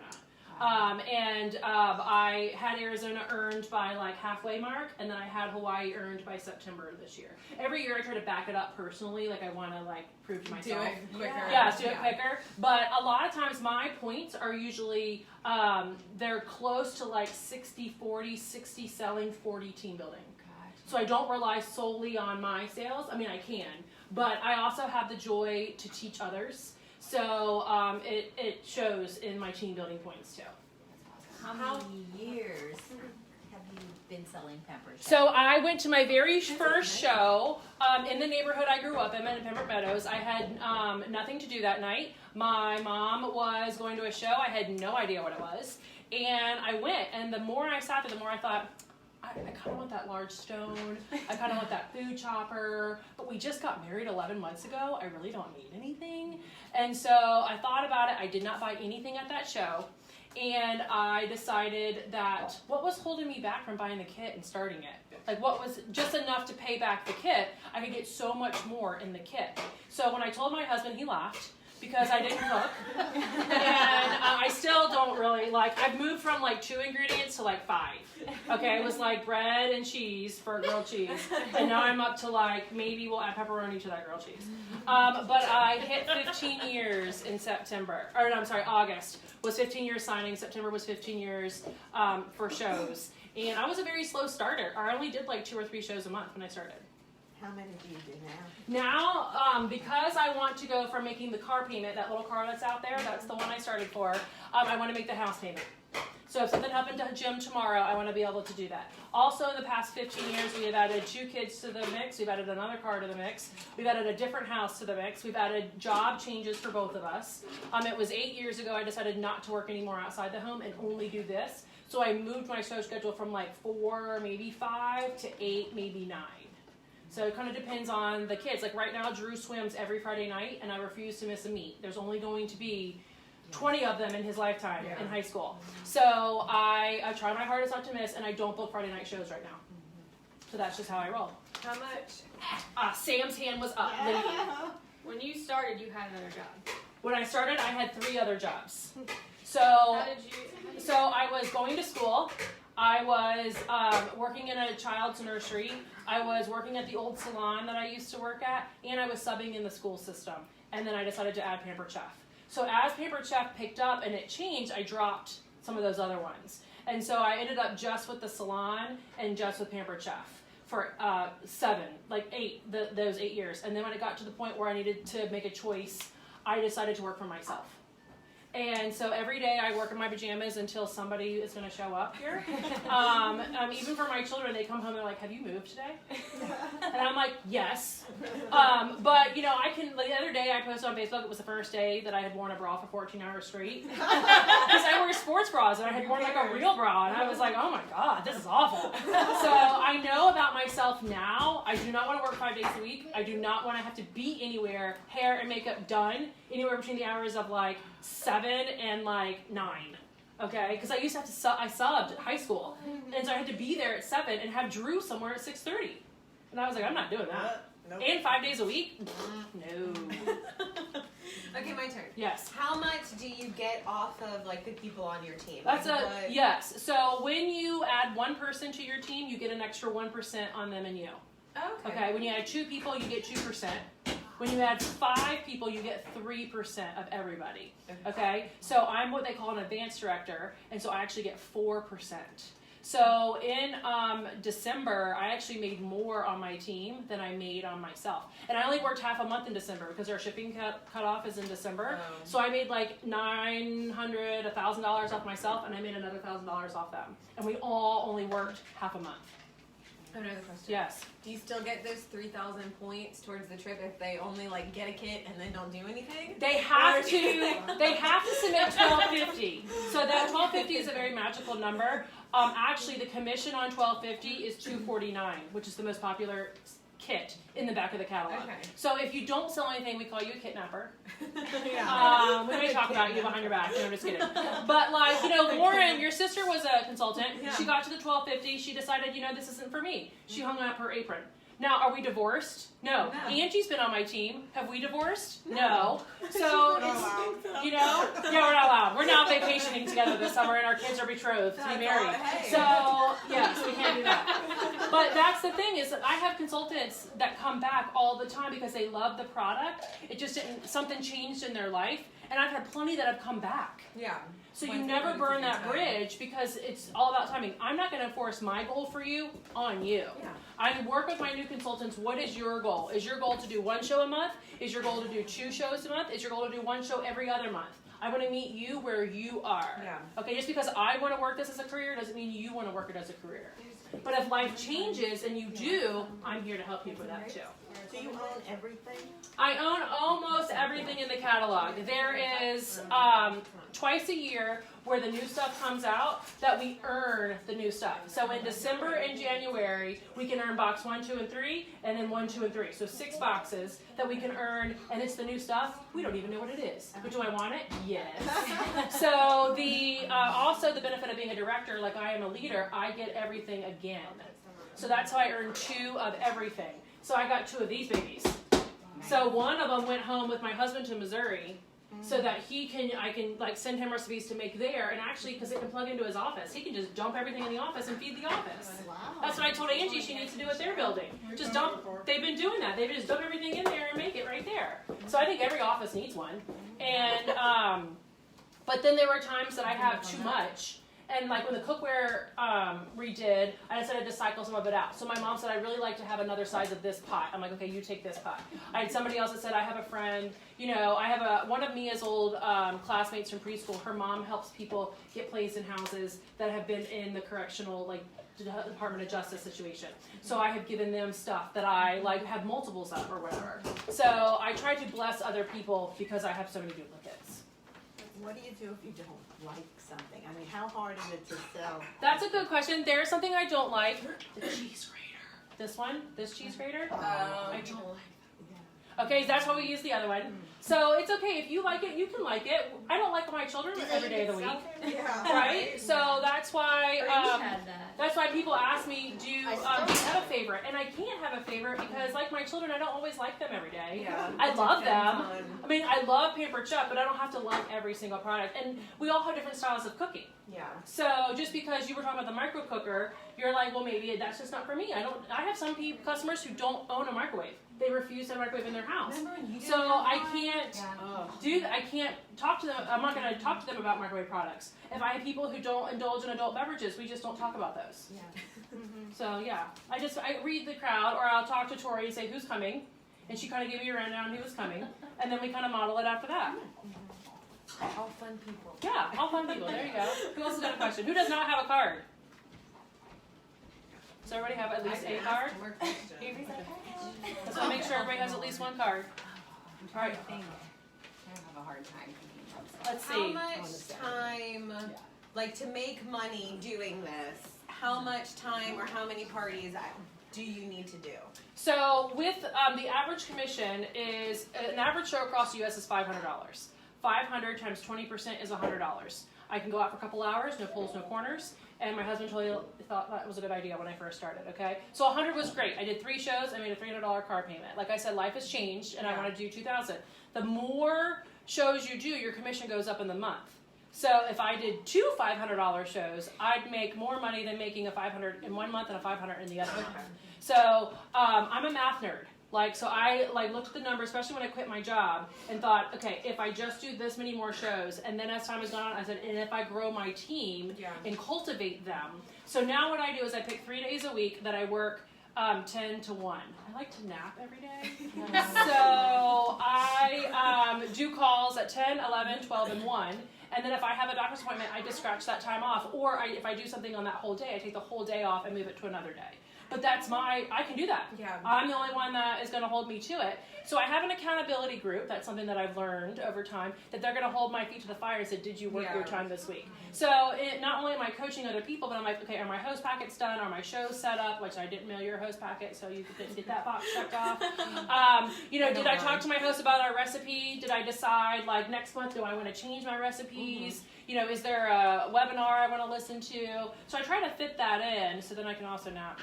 I had Arizona earned by like halfway mark, and then I had Hawaii earned by September of this year. Every year I try to back it up personally, like I want to like prove to myself. Do it quicker. Yeah, do it quicker. But a lot of times my points are usually, they're close to like 60-40, 60 selling, 40 team building. So I don't rely solely on my sales. I mean, I can, but I also have the joy to teach others. So it shows in my team building points too. How many years have you been selling Pampered Chef? So I went to my very first show in the neighborhood I grew up in Pembroke Meadows. I had nothing to do that night. My mom was going to a show. I had no idea what it was. And I went, and the more I sat there, the more I thought, I kind of want that large stone. I kind of want that food chopper. But we just got married 11 months ago. I really don't need anything. And so I thought about it. I did not buy anything at that show. And I decided that what was holding me back from buying the kit and starting it? Like what was just enough to pay back the kit, I could get so much more in the kit. So when I told my husband, he laughed. Because I didn't cook, and I still don't really like, I've moved from like 2 ingredients to like 5, okay, it was like bread and cheese for grilled cheese, and now I'm up to like, maybe we'll add pepperoni to that grilled cheese, but I hit 15 years in September, or no, I'm sorry, August was 15 years signing, September was 15 years for shows, and I was a very slow starter. I only did like 2 or 3 shows a month when I started. How many do you do now? Now, because I want to go from making the car payment, that little car that's out there, that's the one I started for, I want to make the house payment. So if something happened to Jim tomorrow, I want to be able to do that. Also, in the past 15 years, we have added 2 kids to the mix. We've added another car to the mix. We've added a different house to the mix. We've added job changes for both of us. It was 8 years ago I decided not to work anymore outside the home and only do this. So I moved my show schedule from like 4, maybe 5, to 8, maybe 9. So it kind of depends on the kids. Like right now, Drew swims every Friday night, and I refuse to miss a meet. There's only going to be 20 of them in his lifetime in high school. So I try my hardest not to miss, and I don't book Friday night shows right now. So that's just how I roll. How much? Sam's hand was up. Lydia. When you started, you had another job. When I started, I had 3 other jobs. So I was going to school. I was working in a child's nursery. I was working at the old salon that I used to work at, and I was subbing in the school system. And then I decided to add Pampered Chef. So as Pampered Chef picked up and it changed, I dropped some of those other ones. And so I ended up just with the salon and just with Pampered Chef for those 8 years. And then when it got to the point where I needed to make a choice, I decided to work for myself. And so every day I work in my pajamas until somebody is going to show up here. Even for my children, they come home and they're like, have you moved today? And I'm like, yes. But, you know, the other day I posted on Facebook, it was the first day that I had worn a bra for 14 hours straight. Because I wear sports bras and I had worn like a real bra. And I was like, oh my God, this is awful. So I know about myself now. I do not want to work 5 days a week. I do not want to have to be anywhere, hair and makeup done, anywhere between the hours of like 7 and like 9, okay? Because I used to have to I subbed high school, and so I had to be there at 7 and have Drew somewhere at 6:30, and I was like, I'm not doing that. Nope. And 5 days a week? No. Okay, my turn. Yes. How much do you get off of like the people on your team? That's Like, yes. So when you add 1 person to your team, you get an extra 1% on them and you. Okay. When you add 2 people, you get 2%. When you add 5 people, you get 3% of everybody. Okay? So I'm what they call an advanced director, and so I actually get 4%. So in December, I actually made more on my team than I made on myself. And I only worked half a month in December because our shipping cutoff is in December. So I made like $900, $1,000 off myself, and I made another $1,000 off them. And we all only worked half a month. I have another question. Yes. Do you still get those 3,000 points towards the trip if they only like get a kit and then don't do anything? They have to submit 1250. So that 1250 is a very magical number. Actually, the commission on 1250 is $249, which is the most popular kit in the back of the catalog. Okay. So if you don't sell anything, we call you a kidnapper. Yeah. We may talk about you behind your back. No, I'm just kidding. But like, you know, Lauren, your sister was a consultant. Yeah. She got to the 1250. She decided, you know, this isn't for me. She hung up her apron. Now, are we divorced? No. Angie's been on my team. Have we divorced? No. So, it's, you know, yeah, we're not allowed. We're now vacationing together this summer, and our kids are betrothed to be married. So yes, we can't do that. But that's the thing is that I have consultants that come back all the time because they love the product. It just didn't, something changed in their life, and I've had plenty that have come back. Yeah. So you never burn that bridge because it's all about timing. I'm not going to force my goal for you on you. Yeah. I work with my new consultants. What is your goal? Is your goal to do 1 show a month? Is your goal to do 2 shows a month? Is your goal to do 1 show every other month? I want to meet you where you are. Yeah. Okay, just because I want to work this as a career doesn't mean you want to work it as a career. But if life changes and you do, I'm here to help you with that too. Do you own everything? I own almost everything in the catalog. There is twice a year where the new stuff comes out that we earn the new stuff. So in December and January, we can earn box 1, 2, and 3, and then 1, 2, and 3. So 6 boxes that we can earn, and it's the new stuff. We don't even know what it is. But do I want it? Yes. So the also the benefit of being a director, like I am a leader, I get everything again. So that's how I earn 2 of everything. So I got 2 of these babies. So one of them went home with my husband to Missouri, so that I can like send him recipes to make there, and actually because it can plug into his office, he can just dump everything in the office and feed the office. Wow. That's what I told Angie she needs to do what they're building. Just dump. They've been doing that. They've just dump everything in there and make it right there. So I think every office needs one. And but then there were times that I have too much. And like when the cookware redid, I decided to cycle some of it out. So my mom said, I'd really like to have another size of this pot. I'm like, okay, you take this pot. I had somebody else that said, I have a friend, you know, I have one of Mia's old classmates from preschool. Her mom helps people get placed in houses that have been in the correctional, like, Department of Justice situation. So I have given them stuff that I like have multiples of or whatever. So I try to bless other people because I have so many duplicates. What do you do if you don't like something? I mean, how hard is it to sell? That's a good question. There's something I don't like. The cheese grater. This one? This cheese grater? I don't like. Okay, that's why we use the other one. So it's okay. If you like it, you can like it. I don't like my children every day of the week. Yeah. Right? So that's why had that. that's why people ask me, do you have a favorite? And I can't have a favorite because like my children, I don't always like them every day. Yeah. I love them. I mean, I love Pampered Chef, but I don't have to like every single product. And we all have different styles of cooking. Yeah. So just because you were talking about the micro cooker, you're like, well, maybe that's just not for me. I have some customers who don't own a microwave. They refuse to have a microwave in their house. So I can't do that. I can't talk to them. I'm not going to talk to them about microwave products. If I have people who don't indulge in adult beverages, we just don't talk about those. Yeah. So yeah, I read the crowd, or I'll talk to Tori and say who's coming, and she kind of gave me a rundown who was coming, and then we kind of model it after that. All fun people. Yeah, all fun people. There you go. Who else has got a question? Who does not have a card? Does everybody have at least a card? So make sure everybody has at least one card. All right. I have a hard time thinking of Let's How see. much time, like to make money doing this, how much time or how many parties do you need to do? So with the average commission is, an average show across the U.S. is $500. 500 times 20% is $100. I can go out for a couple hours, no pulls, no corners. And my husband totally thought that was a good idea when I first started, okay? So 100 was great. I did 3 shows, I made a $300 car payment. Like I said, life has changed, and I want to do 2,000. The more shows you do, your commission goes up in the month. So if I did 2 $500 shows, I'd make more money than making a 500 in one month and a 500 in the other month. So I'm a math nerd. So I looked at the numbers, especially when I quit my job, and thought, okay, if I just do this many more shows, and then as time has gone on, I said, and if I grow my team and cultivate them. So now what I do is I pick 3 days a week that I work 10 to 1. I like to nap every day. So I do calls at 10, 11, 12, and 1. And then if I have a doctor's appointment, I just scratch that time off. Or if I do something on that whole day, I take the whole day off and move it to another day. But I can do that. Yeah. I'm the only one that is going to hold me to it. So I have an accountability group. That's something that I've learned over time, that they're going to hold my feet to the fire and say, did you work your time this week? So not only am I coaching other people, but I'm like, okay, are my host packets done? Are my shows set up? Which I didn't mail your host packet, so you didn't get that box checked off. Did I talk to my host about our recipe? Did I decide, next month, do I want to change my recipes? Is there a webinar I want to listen to? So I try to fit that in so then I can also nap.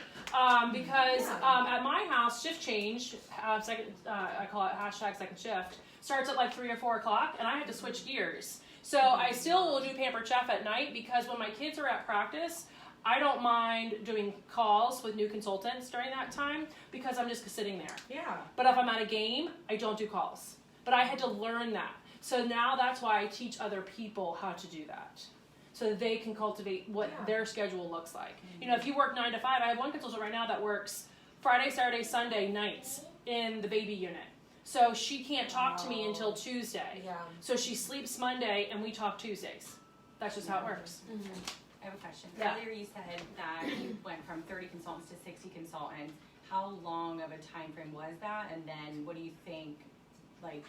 Because at my house, shift change, I call it hashtag second shift, starts at like 3 or 4 o'clock, and I had to switch gears. So I still will do Pampered Chef at night because when my kids are at practice, I don't mind doing calls with new consultants during that time because I'm just sitting there. Yeah. But if I'm at a game, I don't do calls. But I had to learn that. So now that's why I teach other people how to do that. So that they can cultivate what their schedule looks like. You know, if you work 9 to 5, I have one consultant right now that works Friday, Saturday, Sunday nights in the baby unit. So she can't talk to me until Tuesday. Yeah. So she sleeps Monday and we talk Tuesdays. That's just how it works. I have a question. Yeah. Earlier you said that you went from 30 consultants to 60 consultants. How long of a time frame was that? And then what do you think, like,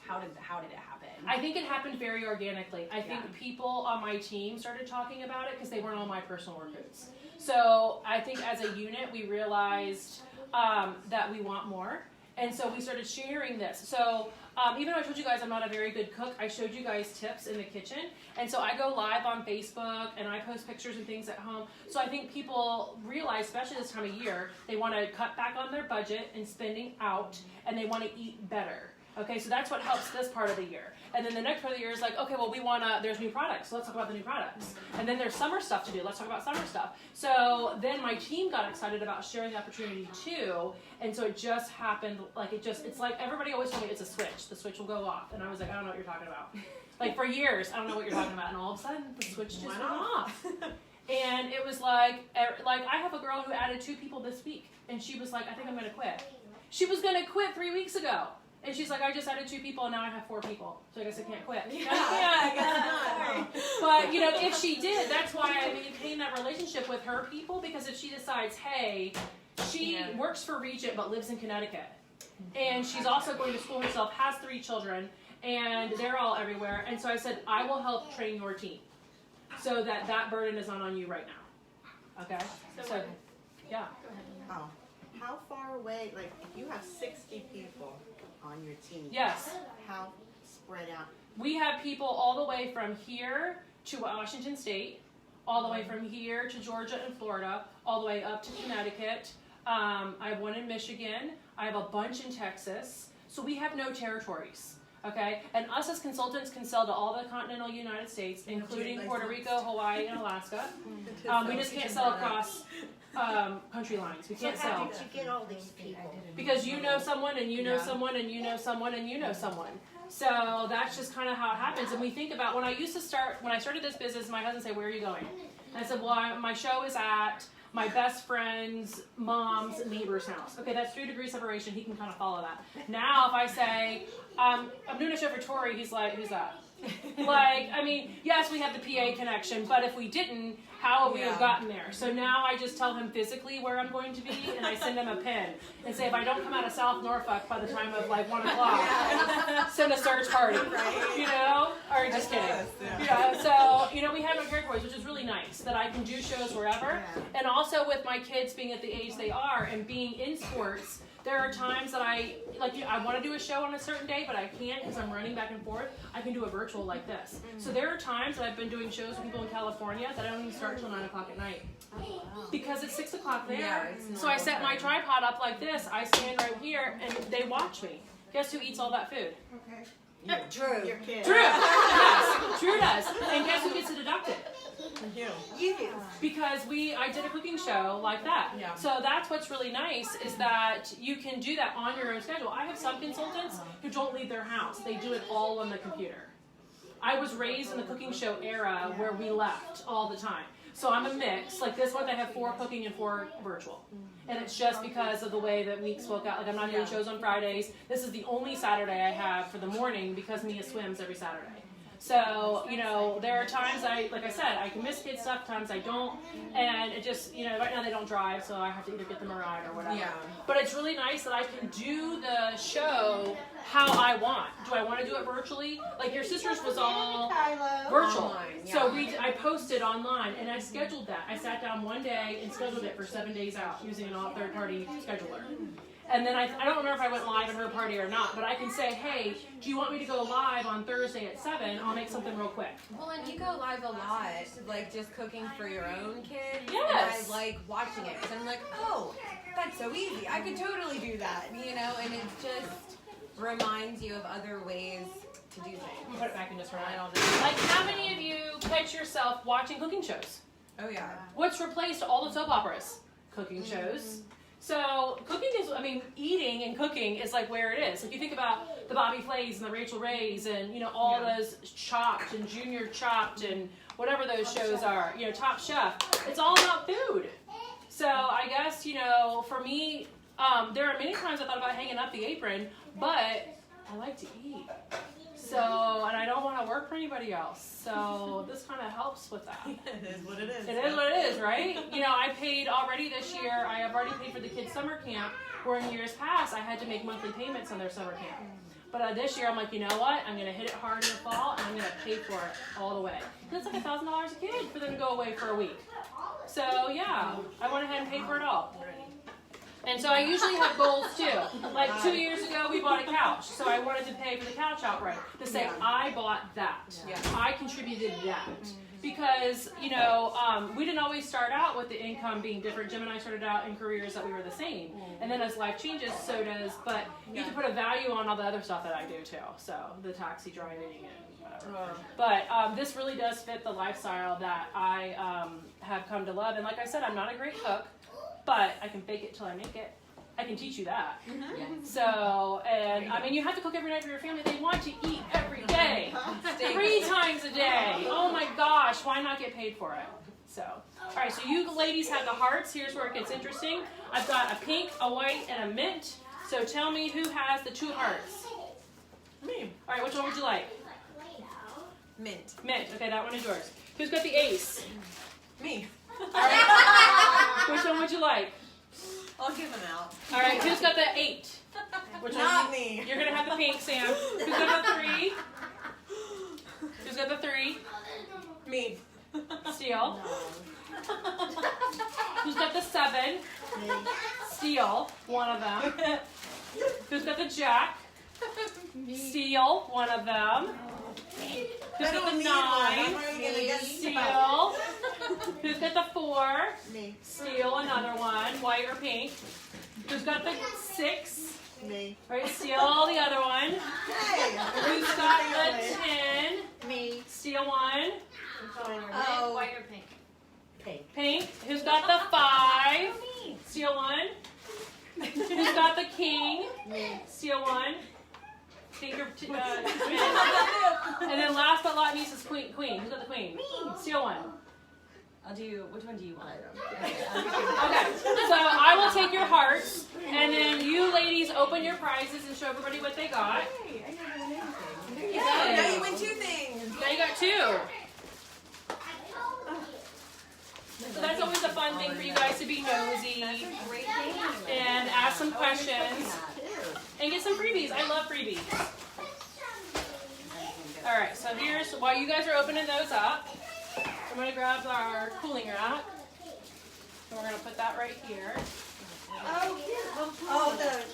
how did it happen? I think it happened very organically. I think people on my team started talking about it because they weren't on my personal workouts. So I think as a unit we realized that we want more. And so we started sharing this. So even though I told you guys I'm not a very good cook, I showed you guys tips in the kitchen. And so I go live on Facebook and I post pictures and things at home. So I think people realize, especially this time of year, they want to cut back on their budget and spending out, and they want to eat better. Okay, so that's what helps this part of the year. And then the next part of the year is like, okay, well, there's new products, so let's talk about the new products. And then there's summer stuff to do, let's talk about summer stuff. So then my team got excited about sharing the opportunity too, and so it just happened, it's like everybody always told me it's a switch. The switch will go off, and I was like, I don't know what you're talking about. Like for years, I don't know what you're talking about, and all of a sudden, the switch just went off. And it was like I have a girl who added 2 people this week, and she was like, I think I'm gonna quit. She was gonna quit 3 weeks ago. And she's like, I just added 2 people and now I have 4 people. So I guess I can't quit. Yeah, I guess not. But, you know, if she did, that's why I maintain that relationship with her people. Because if she decides, hey, she works for Regent but lives in Connecticut. And she's also going to school herself, has 3 children, and they're all everywhere. And so I said, I will help train your team so that burden is not on you right now. Okay? So yeah. Oh, how far away, like if you have 60 people on your team. Yes. How spread out? We have people all the way from here to Washington State, all the way from here to Georgia and Florida, all the way up to Connecticut. I have one in Michigan. I have a bunch in Texas. So we have no territories. Okay? And us as consultants can sell to all the continental United States, including Puerto Rico, Hawaii, and Alaska. We just can't sell across country lines. We can't So how sell. did you get all these people? Because you know someone, and you know someone, and you know someone, and you know someone. So that's just kind of how it happens. And we think about, when I started this business, my husband said, where are you going? And I said, well, my show is at my best friend's mom's neighbor's house. Okay, that's 3 degrees separation. He can kind of follow that. Now, if I say, I'm doing a show for Tori, he's like, who's that? Like, I mean, yes, we have the PA connection, but if we didn't, how would we have gotten there? So now I just tell him physically where I'm going to be, and I send him a pin and say, if I don't come out of South Norfolk by the time of like 1 o'clock, send a search party, you know? Or just kidding. Yeah. So, you know, we have no territories, which is really nice, that I can do shows wherever. And also with my kids being at the age they are and being in sports, there are times that I want to do a show on a certain day, but I can't because I'm running back and forth. I can do a virtual like this. So there are times that I've been doing shows with people in California that I don't even start till 9 o'clock at night. Because it's 6 o'clock there. So I set my tripod up like this. I stand right here and they watch me. Guess who eats all that food? Drew. Your kids. Drew. Yes, Drew does. And guess who gets to deduct it? You do. Because I did a cooking show like that. Yeah. So that's what's really nice is that you can do that on your own schedule. I have some consultants who don't leave their house. They do it all on the computer. I was raised in the cooking show era where we left all the time. So I'm a mix. Like this month I have 4 cooking and 4 virtual. And it's just because of the way that weeks spoke out. Like I'm not doing shows on Fridays. This is the only Saturday I have for the morning because Mia swims every Saturday. So, you know, there are times like I said, I can miss kid stuff, times I don't, and it just, you know, right now they don't drive, so I have to either get them a ride or whatever. Yeah. But it's really nice that I can do the show how I want. Do I want to do it virtually? Like your sister's was all virtual. Online, so I posted online, and I scheduled that. I sat down one day and scheduled it for 7 days out using an third-party scheduler. And then I don't remember if I went live at her party or not, but I can say, hey, do you want me to go live on Thursday at 7? I'll make something real quick. Well, and you go live a lot, like just cooking for your own kids. Yes. And I like watching it because I'm like, oh, that's so easy. I could totally do that, you know. And it just reminds you of other ways to do things. Put it back in just right. Like, how many of you catch yourself watching cooking shows? Oh yeah. What's replaced all the soap operas? Cooking shows. So cooking is, I mean, eating and cooking is like where it is. Like you think about the Bobby Flays and the Rachel Rays and, you know, all those Chopped and Junior Chopped and whatever those shows are, you know, Top Chef. It's all about food. So I guess, you know, for me, there are many times I thought about hanging up the apron, but I like to eat. So, and I don't want to work for anybody else. So this kind of helps with that. It is what it is. It is what it is, right? You know, I paid already this year. I have already paid for the kids' summer camp, where in years past I had to make monthly payments on their summer camp. But this year I'm like, you know what? I'm going to hit it hard in the fall, and I'm going to pay for it all the way. And it's like $1,000 a kid for them to go away for a week. So yeah, I went ahead and paid for it all. And so I usually have goals too. Like 2 years ago, we bought a couch. So I wanted to pay for the couch outright. To say, I bought that. I contributed that. Because, you know, we didn't always start out with the income being different. Jim and I started out in careers that we were the same. And then as life changes, so does, but you have to put a value on all the other stuff that I do too. So the taxi driving and whatever. But this really does fit the lifestyle that I have come to love. And like I said, I'm not a great cook. But I can fake it till I make it. I can teach you that. So, and I mean, you have to cook every night for your family. They want to eat every day. 3 times a day. Oh my gosh, why not get paid for it? So, all right, so you ladies have the hearts. Here's where it gets interesting. I've got a pink, a white, and a mint. So tell me who has the 2 hearts. Me. All right, which one would you like? Mint. Mint. Okay, that one is yours. Who's got the ace? Me. All right. Which one would you like? I'll give them out. All right, who's got the 8? Which Not one? me. You're gonna have the pink, Sam. Who's got the 3? Who's got the 3? Me. Steal. Who's got the 7? Steal. One of them. Who's got the jack? Steal. One of them. Who's got the 9? Steal. Who's got the 4? Me. Steal another one, white or pink. Who's got the 6? Me. All right, steal the other one. Hey. Who's got the 10? Me. Steal one. Oh. White or pink? Pink. Pink. Who's got the 5? Steal one. Who's got the king? Me. Steal one. Pink or and then last but not least is queen. Who's got the queen? Steal one. I'll do, which one do you want? Okay, so I will take your hearts, and then you ladies open your prizes and show everybody what they got. Hey, I never won anything. Yay. Now you win 2 things. Now you got 2. So that's always a fun thing for you guys to be nosy Great game. and ask some questions and get some freebies. I love freebies. All right, so here's, while you guys are opening those up, I'm going to grab our cooling rack, and we're going to put that right here. Oh, the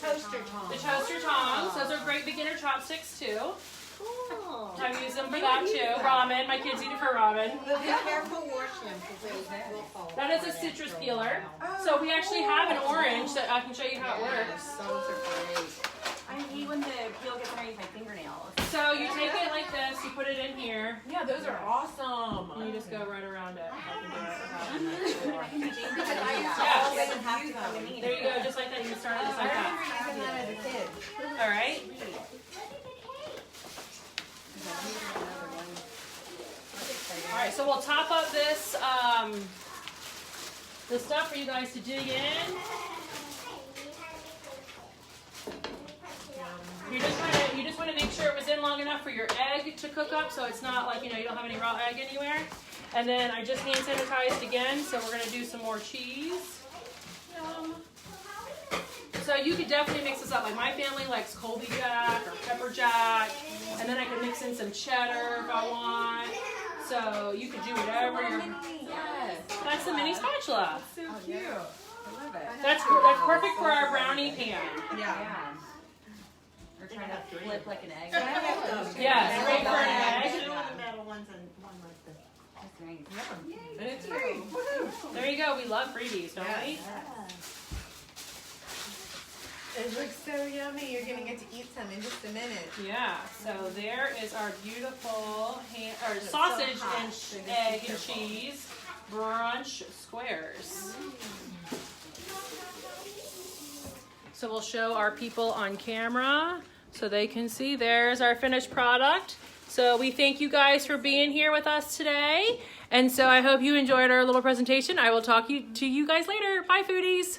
toaster tongs. The toaster tongs, those are great beginner chopsticks too. Cool. I use them for that too. Ramen, my kids eat it for ramen. But be careful washing them because they will fall. That is a citrus peeler. So we actually have an orange that I can show you how it works. Those are great. I hate when the peel gets underneath my fingernails. So you take it like this, you put it in here, Yeah, those are awesome. and you just go right around it. I can do it without- Because I used to Yeah. always use them underneath. There you go, just like that. You can start it just like that. Using that as a kid. All right. All right, so we'll top up this the stuff for you guys to dig in. You just want to make sure it was in long enough for your egg to cook up, so it's not like, you know, you don't have any raw egg anywhere. And then I just hand sanitized again, so we're gonna do some more cheese. Yum. So you could definitely mix this up. Like my family likes Colby Jack or Pepper Jack, and then I could mix in some cheddar if I want. So you could do whatever you're. Yes. That's the mini spatula. So cute. I love it. That's perfect for our brownie pan. Yeah. We're trying to flip like an egg. Yes, great for an egg. Two of the metal ones and one like this. That's nice. And it's free. Woohoo! There you go. We love freebies, don't we? It looks so yummy. You're gonna get to eat some in just a minute. Yeah. So there is our beautiful sausage and egg and cheese brunch squares. So we'll show our people on camera so they can see. There's our finished product. So we thank you guys for being here with us today. And so I hope you enjoyed our little presentation. I will talk to you guys later. Bye, foodies.